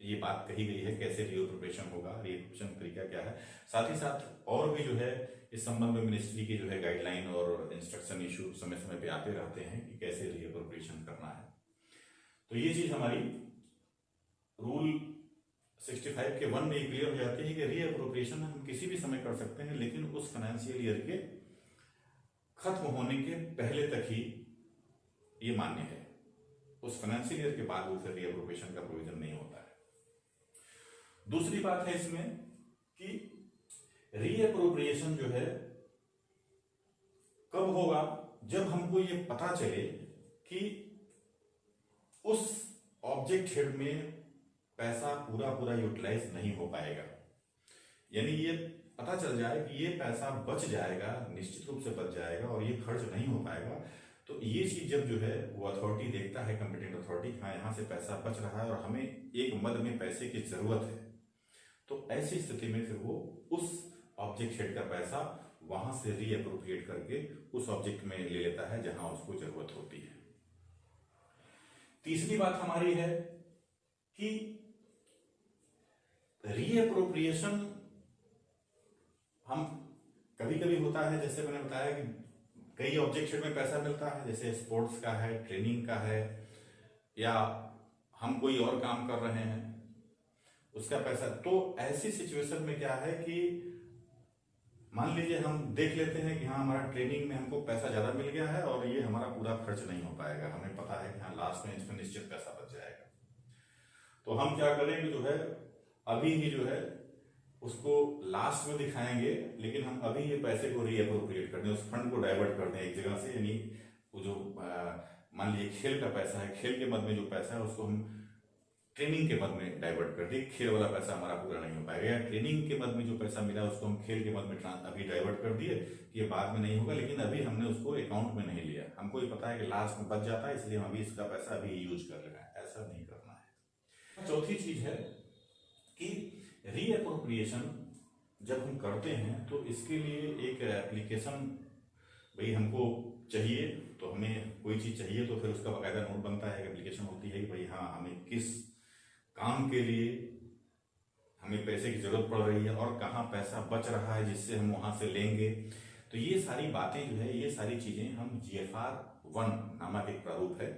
ये बात कही गई है कैसे रीअप्रोप्रिएशन होगा, रीअप्रोप्रिएशन का तरीका क्या है। साथ ही साथ और भी जो है इस संबंध में मिनिस्ट्री के जो है गाइडलाइन और इंस्ट्रक्शन इशू समय समय पे आते रहते हैं कि कैसे रीअप्रोप्रिएशन करना है। तो ये चीज हमारी रूल 65 के 1 में क्लियर हो जाती है कि रीअप्रोप्रिएशन हम किसी भी समय कर सकते हैं, लेकिन उस फाइनेंशियल ईयर के खत्म होने के पहले तक ही ये मान्य है। उस फाइनेंशियल ईयर के बाद वो फिर रीअप्रोप्रिएशन का प्रोविजन नहीं होता है। दूसरी बात है इसमें कि रीअप्रोप्रिएशन जो है कब होगा, जब हमको ये पता चले कि उस ऑब्जेक्ट हेड में पैसा पूरा यूटिलाइज नहीं हो पाएगा। यानी ये पता चल जाए कि ये पैसा बच जाएगा, निश्चित रूप से बच जाएगा और ये खर्च नहीं हो पाएगा। तो ये चीज जब जो है वो अथॉरिटी देखता है, कंपिटेंट अथॉरिटी, हाँ यहाँ से पैसा बच रहा है और हमें एक मद में पैसे की जरूरत है, तो ऐसी स्थिति में फिर वो उस ऑब्जेक्ट हेड का पैसा वहां से रीअप्रोप्रिएट करके उस ऑब्जेक्ट में ले लेता है जहां उसको जरूरत होती है। तीसरी बात हमारी है कि रीअप्रोप्रिएशन हम कभी कभी होता है, जैसे मैंने बताया कि कई ऑब्जेक्ट हेड में पैसा मिलता है, जैसे स्पोर्ट्स का है, ट्रेनिंग का है, या हम कोई और काम कर रहे हैं उसका पैसा। तो ऐसी सिचुएशन में क्या है कि मान लीजिए हम देख लेते हैं कि हाँ हमारा ट्रेनिंग में हमको पैसा ज्यादा मिल गया है और ये हमारा पूरा खर्च नहीं हो पाएगा, हमें पता है कि हाँ लास्ट में इसमें निश्चित पैसा बच जाएगा। तो हम क्या करेंगे, जो है अभी ही जो है उसको लास्ट में दिखाएंगे, लेकिन हम अभी ये पैसे को रीअप्रोप्रिएट कर दें, उस फंड को डाइवर्ट कर दें एक जगह से। यानी वो जो मान लीजिए खेल का पैसा है, खेल के मद में जो पैसा है उसको हम ट्रेनिंग के मद में डाइवर्ट कर दिए, खेल वाला पैसा हमारा पूरा नहीं हो पाएगा। या ट्रेनिंग के मद में जो पैसा मिला उसको हम खेल के मद में अभी डाइवर्ट कर दिए कि ये बाद में नहीं होगा, लेकिन अभी हमने उसको अकाउंट में नहीं लिया। हमको ये पता है कि लास्ट में बच जाता है, इसलिए हम अभी इसका पैसा अभी यूज कर ले रहे हैं। ऐसा नहीं करना है। चौथी चीज है कि रीअप्रोप्रिएशन जब हम करते हैं तो इसके लिए एक एप्लीकेशन भाई हमको चाहिए। तो हमें कोई चीज चाहिए तो फिर उसका बाकायदा नोट बनता है, एप्लीकेशन होती है कि भाई हाँ हमें किस काम के लिए हमें पैसे की जरूरत पड़ रही है और कहाँ पैसा बच रहा है जिससे हम वहां से लेंगे। तो ये सारी बातें जो है, ये सारी चीजें हम GFR 1 नामक एक प्रारूप है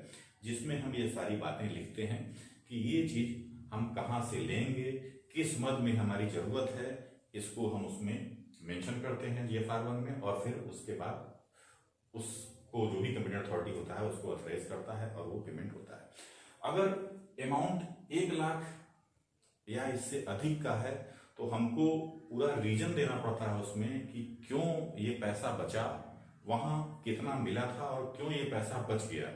जिसमें हम ये सारी बातें लिखते हैं कि ये चीज हम कहाँ से लेंगे, किस मद में हमारी जरूरत है, इसको हम उसमें मेंशन करते हैं GFR 1 में। और फिर उसके बाद उसको जो भी कंपिटेंट अथॉरिटी होता है उसको ऑथराइज करता है और वो पेमेंट होता है। अगर अमाउंट 1 लाख या इससे अधिक का है तो हमको पूरा रीजन देना पड़ता है उसमें कि क्यों ये पैसा बचा, वहां कितना मिला था और क्यों ये पैसा बच गया,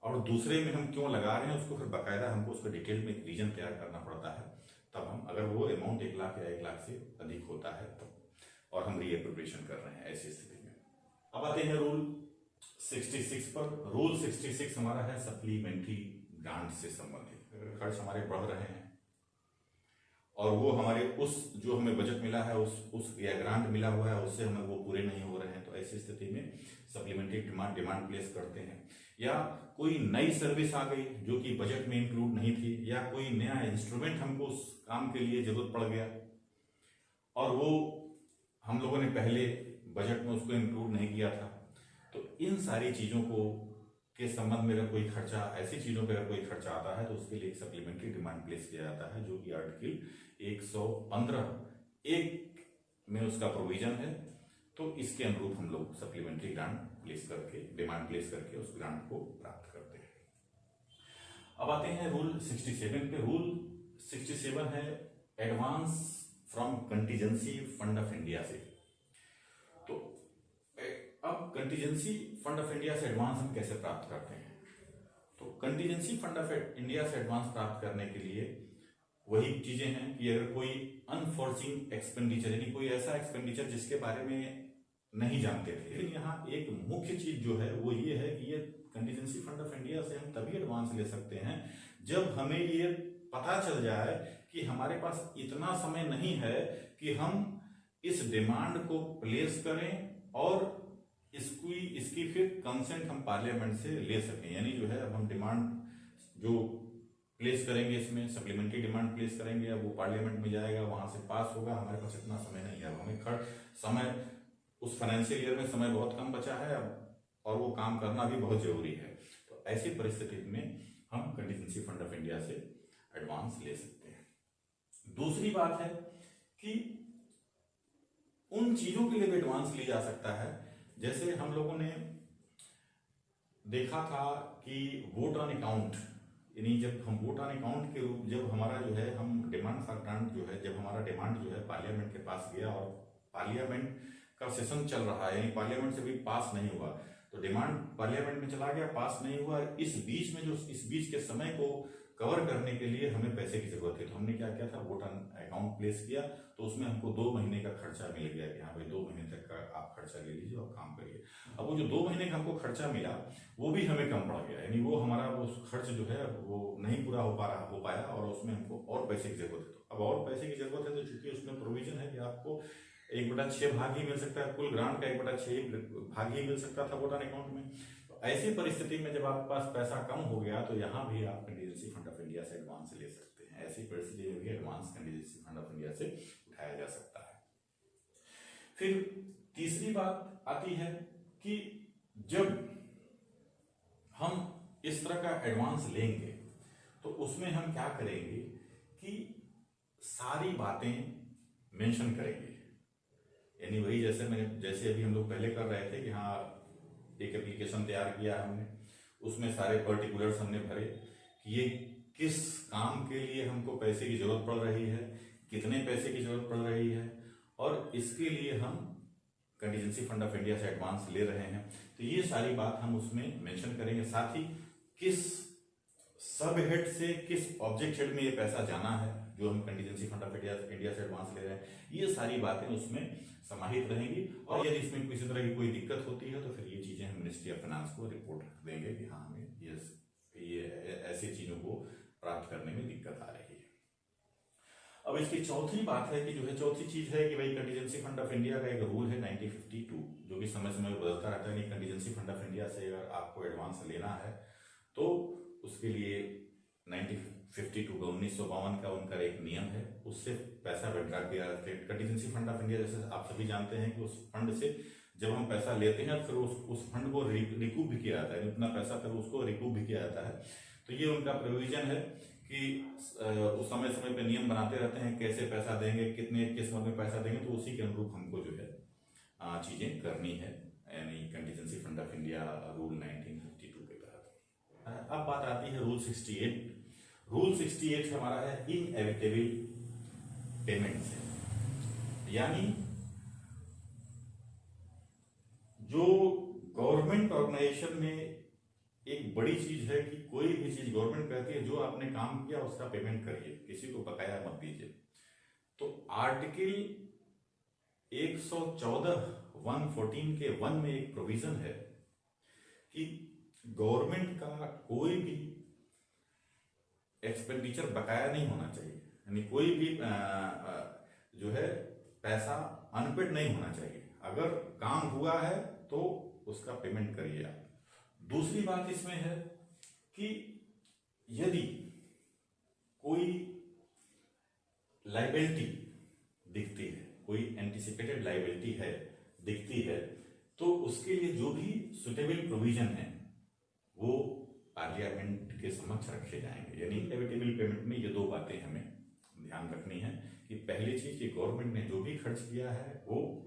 और दूसरे में हम क्यों लगा रहे हैं उसको फिर बाकायदा हमको उसका डिटेल में एक रीजन तैयार करना पड़ता है। तब हम, अगर वो अमाउंट 1 लाख या 1 लाख से अधिक होता है तब, और हम रीअप्रोप्रिएशन कर रहे हैं ऐसी स्थिति में। अब आते हैं रूल 66 पर। रूल 66 हमारा है सप्लीमेंट्री ग्रांट से संबंधित। खर्च हमारे बढ़ रहे हैं और वो हमारे उस जो हमें बजट मिला है उस या ग्रांट मिला हुआ है उससे हमें वो पूरे नहीं हो रहे हैं, तो ऐसी स्थिति में सप्लीमेंट्री डिमांड प्लेस करते हैं। या कोई नई सर्विस आ गई जो कि बजट में इंक्लूड नहीं थी, या कोई नया इंस्ट्रूमेंट हमको उस काम के लिए जरूरत पड़ गया और वो हम लोगों ने पहले बजट में उसको इंक्लूड नहीं किया था। तो इन सारी चीजों को के संबंध में अगर कोई खर्चा, ऐसी चीजों पर अगर कोई खर्चा आता है तो उसके लिए एक सप्लीमेंट्री डिमांड प्लेस किया जाता है, जो कि आर्टिकल 115(1) में उसका प्रोविजन है। तो इसके अनुरूप हम लोग सप्लीमेंट्री ग्रांट प्लेस करके, डिमांड प्लेस करके उस ग्रांट को प्राप्त करते हैं। अब आते हैं रूल 67 पे। रूल 67 है advance from contingency fund of India से। तो अब कंटीजेंसी फंड ऑफ इंडिया से एडवांस हम कैसे प्राप्त करते हैं? तो कंटीजेंसी फंड ऑफ इंडिया से एडवांस प्राप्त करने के लिए वही चीजें हैं कि अगर कोई अनफोर्सिंग एक्सपेंडिचर, यानी कोई ऐसा एक्सपेंडिचर जिसके बारे में नहीं जानते थे, लेकिन यहाँ एक मुख्य चीज जो है वो ये है कि ये कंटीजेंसी फंड ऑफ इंडिया से हम तभी एडवांस ले सकते हैं जब हमें ये पता चल जाए कि हमारे पास इतना समय नहीं है कि हम इस डिमांड को प्लेस करें और इसकी फिर कंसेंट हम पार्लियामेंट से ले सकें। यानी जो है अब हम डिमांड जो प्लेस करेंगे, इसमें सप्लीमेंट्री डिमांड प्लेस करेंगे, अब वो पार्लियामेंट में जाएगा, वहां से पास होगा। हमारे पास इतना समय नहीं है, हमें समय, उस फाइनेंशियल ईयर में समय बहुत कम बचा है अब, और वो काम करना भी बहुत जरूरी है। तो ऐसी परिस्थिति में हम कंटीजेंसी फंड ऑफ इंडिया से एडवांस ले सकते हैं। दूसरी बात है कि उन चीजों के लिए भी एडवांस लिया जा सकता है, जैसे हम लोगों ने देखा था कि वोट ऑन अकाउंट, यानी जब हम वोट ऑन अकाउंट के रूप, जब हमारा जो है हम डिमांड फॉर ग्रांट जो है, जब हमारा डिमांड जो है पार्लियामेंट के पास गया और पार्लियामेंट का सेशन चल रहा है, यानी पार्लियामेंट से भी पास नहीं हुआ, तो डिमांड पार्लियामेंट में चला गया, पास नहीं हुआ, इस बीच में जो इस बीच के समय को कवर करने के लिए हमें पैसे की जरूरत थी। तो हमने क्या किया था, वोट ऑन अकाउंट प्लेस किया, तो उसमें हमको 2 महीने का खर्चा मिल गया कि हाँ भाई 2 महीने तक का आप खर्चा ले लीजिए और काम करिए। अब वो जो 2 महीने का हमको खर्चा मिला वो भी हमें कम पड़ गया, यानी वो हमारा वो खर्च जो है वो नहीं पूरा हो पाया और उसमें हमको और पैसे की जरूरत है। तो अब और पैसे की जरूरत है तो चूंकि उसमें प्रोविजन है कि आपको 1/6 भाग ही मिल सकता है, कुल ग्रांट का 1/6 भाग ही मिल सकता था वोट ऑन अकाउंट में। तो ऐसी परिस्थिति में जब आपके पास पैसा कम हो गया तो यहाँ भी आप कंटीजेंसी फंड ऑफ इंडिया से एडवांस ले सकते हैं। ऐसी परिस्थिति में भी advance contingency fund of India से उठाया जा सकता है। फिर तीसरी बात आती है कि जब हम इस तरह का एडवांस लेंगे तो उसमें हम क्या करेंगे कि सारी बातें मेंशन करेंगे, यानी वही जैसे अभी हम लोग पहले कर रहे थे कि हाँ एक एप्लीकेशन तैयार किया हमने, उसमें सारे पर्टिकुलर्स हमने भरे कि ये किस काम के लिए हमको पैसे की जरूरत पड़ रही है, कितने पैसे की जरूरत पड़ रही है, और इसके लिए हम कंटीजेंसी फंड ऑफ इंडिया से एडवांस ले रहे हैं। तो ये सारी बात हम उसमें मेंशन करेंगे, साथ ही किस सब हेड से किस ऑब्जेक्ट हेड में ये पैसा जाना है जो हम कंटीजेंसी फंड ऑफ इंडिया से एडवांस ले रहे हैं, ये सारी बातें उसमें समाहित रहेंगी। और यदि इसमें किसी तरह की कोई दिक्कत होती है तो फिर ये चीजें हम मिनिस्ट्री ऑफ फाइनेंस को रिपोर्ट देंगे कि हाँ हमें ये ऐसी चीजों को प्राप्त करने में दिक्कत आ रही है। अब इसकी चौथी बात है कि जो है चौथी चीज है कि भाई कंटीजेंसी फंड ऑफ इंडिया का एक रूल है 1952 जो कि समय समय बदलता रहता है। कंटीजेंसी फंड ऑफ इंडिया से अगर आपको एडवांस लेना है तो उसके लिए 1952 का 1952 का उनका एक नियम है, उससे पैसा विड्रॉ किया जाता है। कंटीजेंसी फंड ऑफ इंडिया जैसे आप सभी जानते हैं कि उस फंड से जब हम पैसा लेते हैं फिर उस फंड को रिकूप भी किया जाता है, उतना पैसा फिर उसको रिकूप भी किया जाता है। तो ये उनका प्रोविजन है कि उस समय समय पे नियम बनाते रहते हैं कैसे पैसा देंगे, किस मद में पैसा देंगे, तो उसी के अनुरूप हमको जो है चीजें करनी है, यानी contingency fund of India rule 1952 के तहत। अब बात आती है रूल 68। रूल 68 हमारा है इनएविटेबल पेमेंट से, यानी जो गवर्नमेंट ऑर्गेनाइजेशन में एक बड़ी चीज है कि कोई भी चीज गवर्नमेंट कहती है जो आपने काम किया उसका पेमेंट करिए, किसी को बकाया मत दीजिए। तो आर्टिकल 114(1) के 1 में एक प्रोविजन है कि गवर्नमेंट का कोई भी एक्सपेंडिचर बकाया नहीं होना चाहिए, यानी कोई भी जो है पैसा अनपेड नहीं होना चाहिए। अगर काम हुआ है तो उसका पेमेंट करिए आप। दूसरी बात इसमें है कि यदि कोई लाइबिलिटी दिखती है, कोई एंटिसिपेटेड लाइबिलिटी है दिखती है, तो उसके लिए जो भी सुटेबल प्रोविजन है वो पार्लियामेंट के समक्ष रखे जाएंगे। यानी इनएविटेबल पेमेंट में ये 2 बातें हमें ध्यान रखनी है कि पहली चीज कि गवर्नमेंट ने जो भी खर्च किया है, वो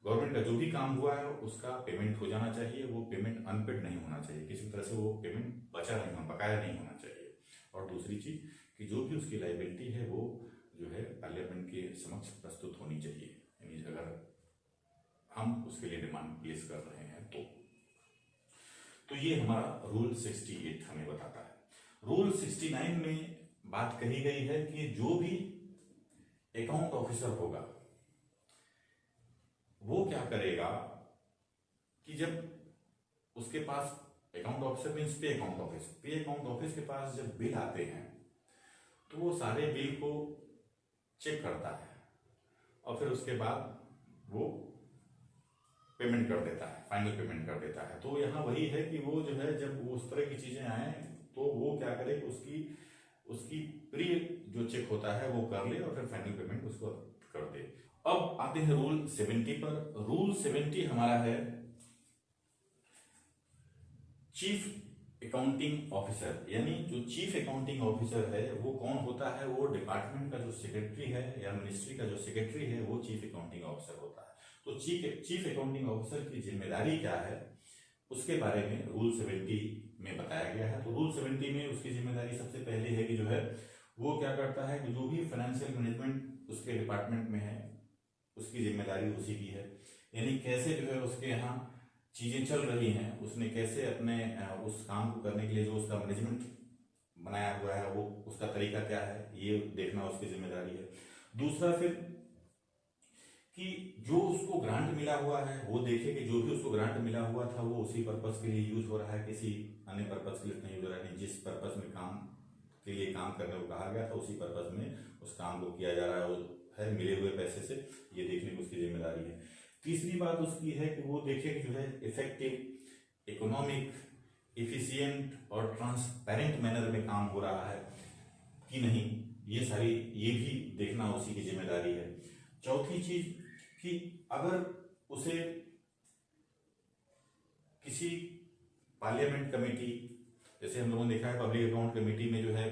गवर्नमेंट का जो भी काम हुआ है उसका पेमेंट हो जाना चाहिए, वो पेमेंट अनपेड नहीं होना चाहिए, किसी तरह से वो पेमेंट बकाया नहीं होना चाहिए। और दूसरी चीज कि जो भी उसकी लाइबिलिटी है वो जो है पार्लियामेंट के समक्ष प्रस्तुत होनी चाहिए, यानी अगर हम उसके लिए डिमांड प्लेस कर रहे हैं तो ये हमारा रूल 68 हमें बताता है। रूल 69 में बात कही गई है कि जो भी अकाउंट ऑफिसर होगा वो क्या करेगा कि जब उसके पास अकाउंट ऑफिसर मीन्स पे अकाउंट ऑफिस के पास जब बिल आते हैं तो वो सारे बिल को चेक करता है और फिर उसके बाद वो पेमेंट कर देता है, फाइनल पेमेंट कर देता है। तो यहाँ वही है कि वो जो है जब उस तरह की चीजें आए तो वो क्या करे कि उसकी उसकी प्री जो चेक होता है वो कर ले और फिर फाइनल पेमेंट उसको कर दे। अब आते हैं रूल 70 पर। रूल 70 हमारा है चीफ अकाउंटिंग ऑफिसर, यानी जो चीफ अकाउंटिंग ऑफिसर है वो कौन होता है? वो डिपार्टमेंट का जो सेक्रेटरी है या मिनिस्ट्री का जो सेक्रेटरी है वो चीफ अकाउंटिंग ऑफिसर होता है। तो चीफ अकाउंटिंग ऑफिसर की जिम्मेदारी क्या है उसके बारे में रूल 70 में बताया गया है। तो रूल 70 में उसकी जिम्मेदारी सबसे पहले है कि जो है वो क्या करता है कि जो भी फाइनेंशियल मैनेजमेंट उसके डिपार्टमेंट में है उसकी जिम्मेदारी उसी की है, यानी कैसे जो है उसके यहाँ चीजें चल रही हैं, उसने कैसे अपने उस काम को करने के लिए जो उसका मैनेजमेंट बनाया हुआ है वो उसका तरीका क्या है ये देखना उसकी जिम्मेदारी है। दूसरा फिर कि जो उसको ग्रांट मिला हुआ है वो देखे कि जो भी उसको ग्रांट मिला हुआ था वो उसी पर्पस के लिए यूज हो रहा है, किसी अन्य पर्पस के लिए नहीं यूज हो रहा है। जिस पर्पस में काम के लिए काम करने को कहा गया था उसी पर्पस में उस काम को किया जा रहा है मिले हुए पैसे से, ये देखने की उसकी जिम्मेदारी है। तीसरी बात उसकी है कि वो देखे कि जो है इफेक्टिव, इकोनॉमिक, एफिशिएंट और ट्रांसपेरेंट मैनर में काम हो रहा है कि नहीं, ये भी देखना उसी की जिम्मेदारी है। चौथी चीज कि अगर उसे किसी पार्लियामेंट कमेटी, जैसे हम लोगों ने देखा है पब्लिक अकाउंट कमेटी में जो है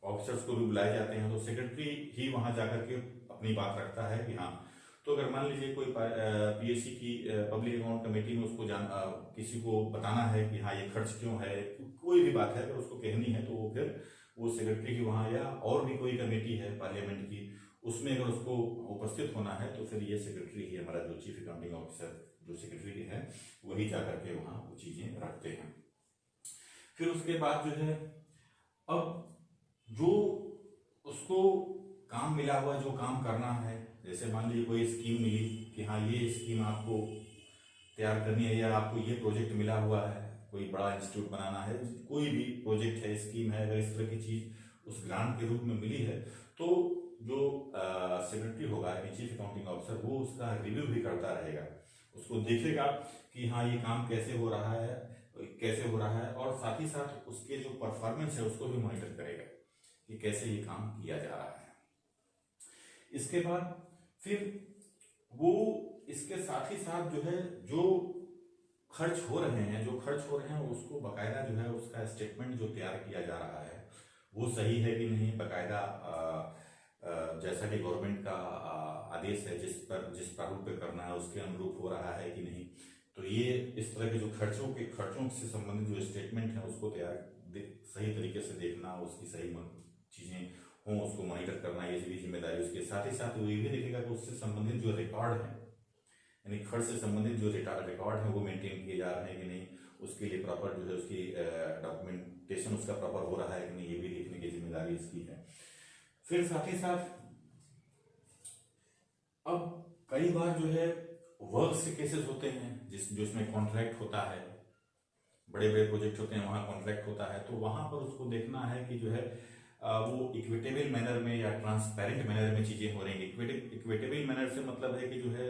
ऑफिसर्स को भी बुलाए जाते हैं, तो सेक्रेटरी ही वहां जाकर के अपनी बात रखता है कि हाँ, तो अगर मान लीजिए कोई पीएससी की पब्लिक अकाउंट कमेटी में उसको किसी को बताना है कि हाँ ये खर्च क्यों है, कोई भी बात है अगर उसको कहनी है तो वो फिर वो सेक्रेटरी की वहां या और भी कोई कमेटी है पार्लियामेंट की उसमें अगर उसको उपस्थित होना है तो फिर ये सेक्रेटरी ही हमारा जो चीफ अकाउंटिंग ऑफिसर जो सेक्रेटरी है वही जाकर के वहाँ वो चीजें रखते हैं। फिर उसके बाद जो है अब जो उसको काम मिला हुआ जो काम करना है, जैसे मान लीजिए कोई स्कीम मिली कि हाँ ये स्कीम आपको तैयार करनी है या आपको ये प्रोजेक्ट मिला हुआ है, कोई बड़ा इंस्टीट्यूट बनाना है, कोई भी प्रोजेक्ट है, स्कीम है, अगर इस तरह की चीज उस ग्रांट के रूप में मिली है तो जो सेक्रेटरी होगा चीफ अकाउंटिंग ऑफिसर वो उसका रिव्यू भी करता रहेगा, उसको देखेगा कि हाँ ये काम कैसे हो रहा है और साथ ही साथ उसके जो परफॉर्मेंस है उसको भी मॉनिटर करेगा कि कैसे ये काम किया जा रहा है। इसके बाद फिर वो इसके साथ ही साथ जो है जो खर्च हो रहे हैं उसको बकायदा जो है उसका स्टेटमेंट जो तैयार किया जा रहा है वो सही है कि नहीं, बकायदा जैसा कि गवर्नमेंट का आदेश है जिस प्रारूप पे करना है उसके अनुरूप हो रहा है कि नहीं। तो ये इस तरह के जो खर्चों से संबंधित जो स्टेटमेंट है उसको सही तरीके से देखना, उसकी सही चीजें हों उसको मॉनिटर करना, ये भी जिम्मेदारी उसके साथ ही साथ वो ये भी देखेगा कि उससे संबंधित जो रिकॉर्ड है यानी खर्च से संबंधित जो रिकॉर्ड है वो मेंटेन किए जा रहे हैं कि नहीं, उसके लिए प्रॉपर जो है उसकी डॉक्यूमेंटेशन उसका प्रॉपर हो रहा है कि नहीं, ये भी देखने की जिम्मेदारी इसकी है। फिर साथ ही साथ अब कई बार जो है वर्क से केसेस होते हैं जिसमें कॉन्ट्रैक्ट होता है, बड़े बड़े प्रोजेक्ट होते हैं वहां कॉन्ट्रैक्ट होता है, तो वहां पर उसको देखना है कि जो है वो इक्विटेबल मैनर में या ट्रांसपेरेंट मैनर में चीजें हो रही हैं। इक्विटेबल मैनर से मतलब है कि जो है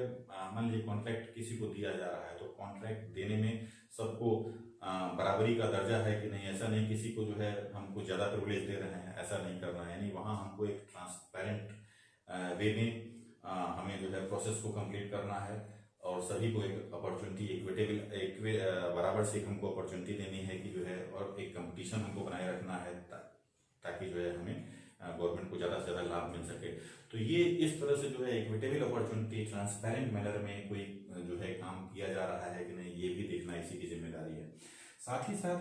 मान लीजिए कॉन्ट्रैक्ट किसी को दिया जा रहा है तो कॉन्ट्रैक्ट देने में सबको बराबरी का दर्जा है कि नहीं, ऐसा नहीं किसी को जो है हमको ज्यादा प्रिविलेज दे रहे हैं, ऐसा नहीं करना है। यानी वहां हमको एक ट्रांसपेरेंट वे में हमें जो है प्रोसेस को कंप्लीट करना है और सभी को एक अपॉर्चुनिटी बराबर से हमको अपॉर्चुनिटी देनी है कि जो है और एक कंपटीशन हमको बनाए रखना है ताकि जो है हमें गवर्नमेंट को ज्यादा से ज्यादा लाभ मिल सके। तो ये इस तरह से जो है इक्विटेबल अपॉर्चुनिटी ट्रांसपेरेंट मैनर में कोई जो है काम किया जा रहा है कि नहीं, ये भी देखना इसी की जिम्मेदारी है। साथ ही साथ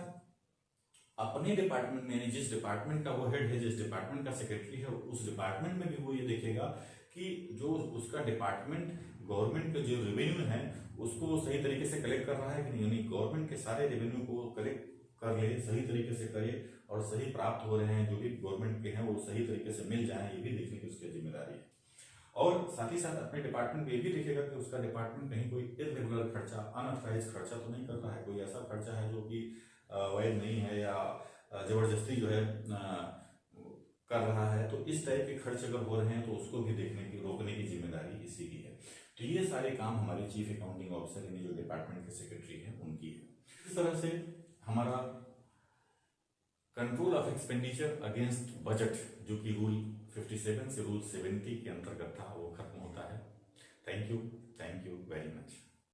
अपने डिपार्टमेंट में जिस डिपार्टमेंट का वो हेड है, जिस डिपार्टमेंट का सेक्रेटरी है, उस डिपार्टमेंट में भी वो ये देखेगा कि जो उसका डिपार्टमेंट गवर्नमेंट का जो रेवेन्यू है उसको सही तरीके से कलेक्ट कर रहा है कि नहीं, यानी गवर्नमेंट के सारे रेवेन्यू को कलेक्ट कर ले, सही तरीके से करे और सही प्राप्त हो रहे हैं जो भी गवर्नमेंट के हैं वो सही तरीके से मिल जाए, ये भी देखने की उसकी जिम्मेदारी है। और साथ ही साथ अपने डिपार्टमेंट में ये भी देखेगा कि उसका डिपार्टमेंट कहीं कोई इरेगुलर खर्चा, अनऑथराइज खर्चा तो नहीं कर रहा है, कोई ऐसा खर्चा है जो कि वैध नहीं है या जबरदस्ती जो है कर रहा है, तो इस टाइप के खर्च अगर हो रहे हैं तो उसको भी रोकने की जिम्मेदारी इसी की है। तो ये सारे काम हमारे चीफ अकाउंटिंग ऑफिसर यानी जो डिपार्टमेंट के सेक्रेटरी हैं उनकी है। इस तरह से हमारा control of expenditure against budget, जो कि रूल 57 से रूल 70 के अंतर्गत था, वो खत्म होता है। Thank you very much.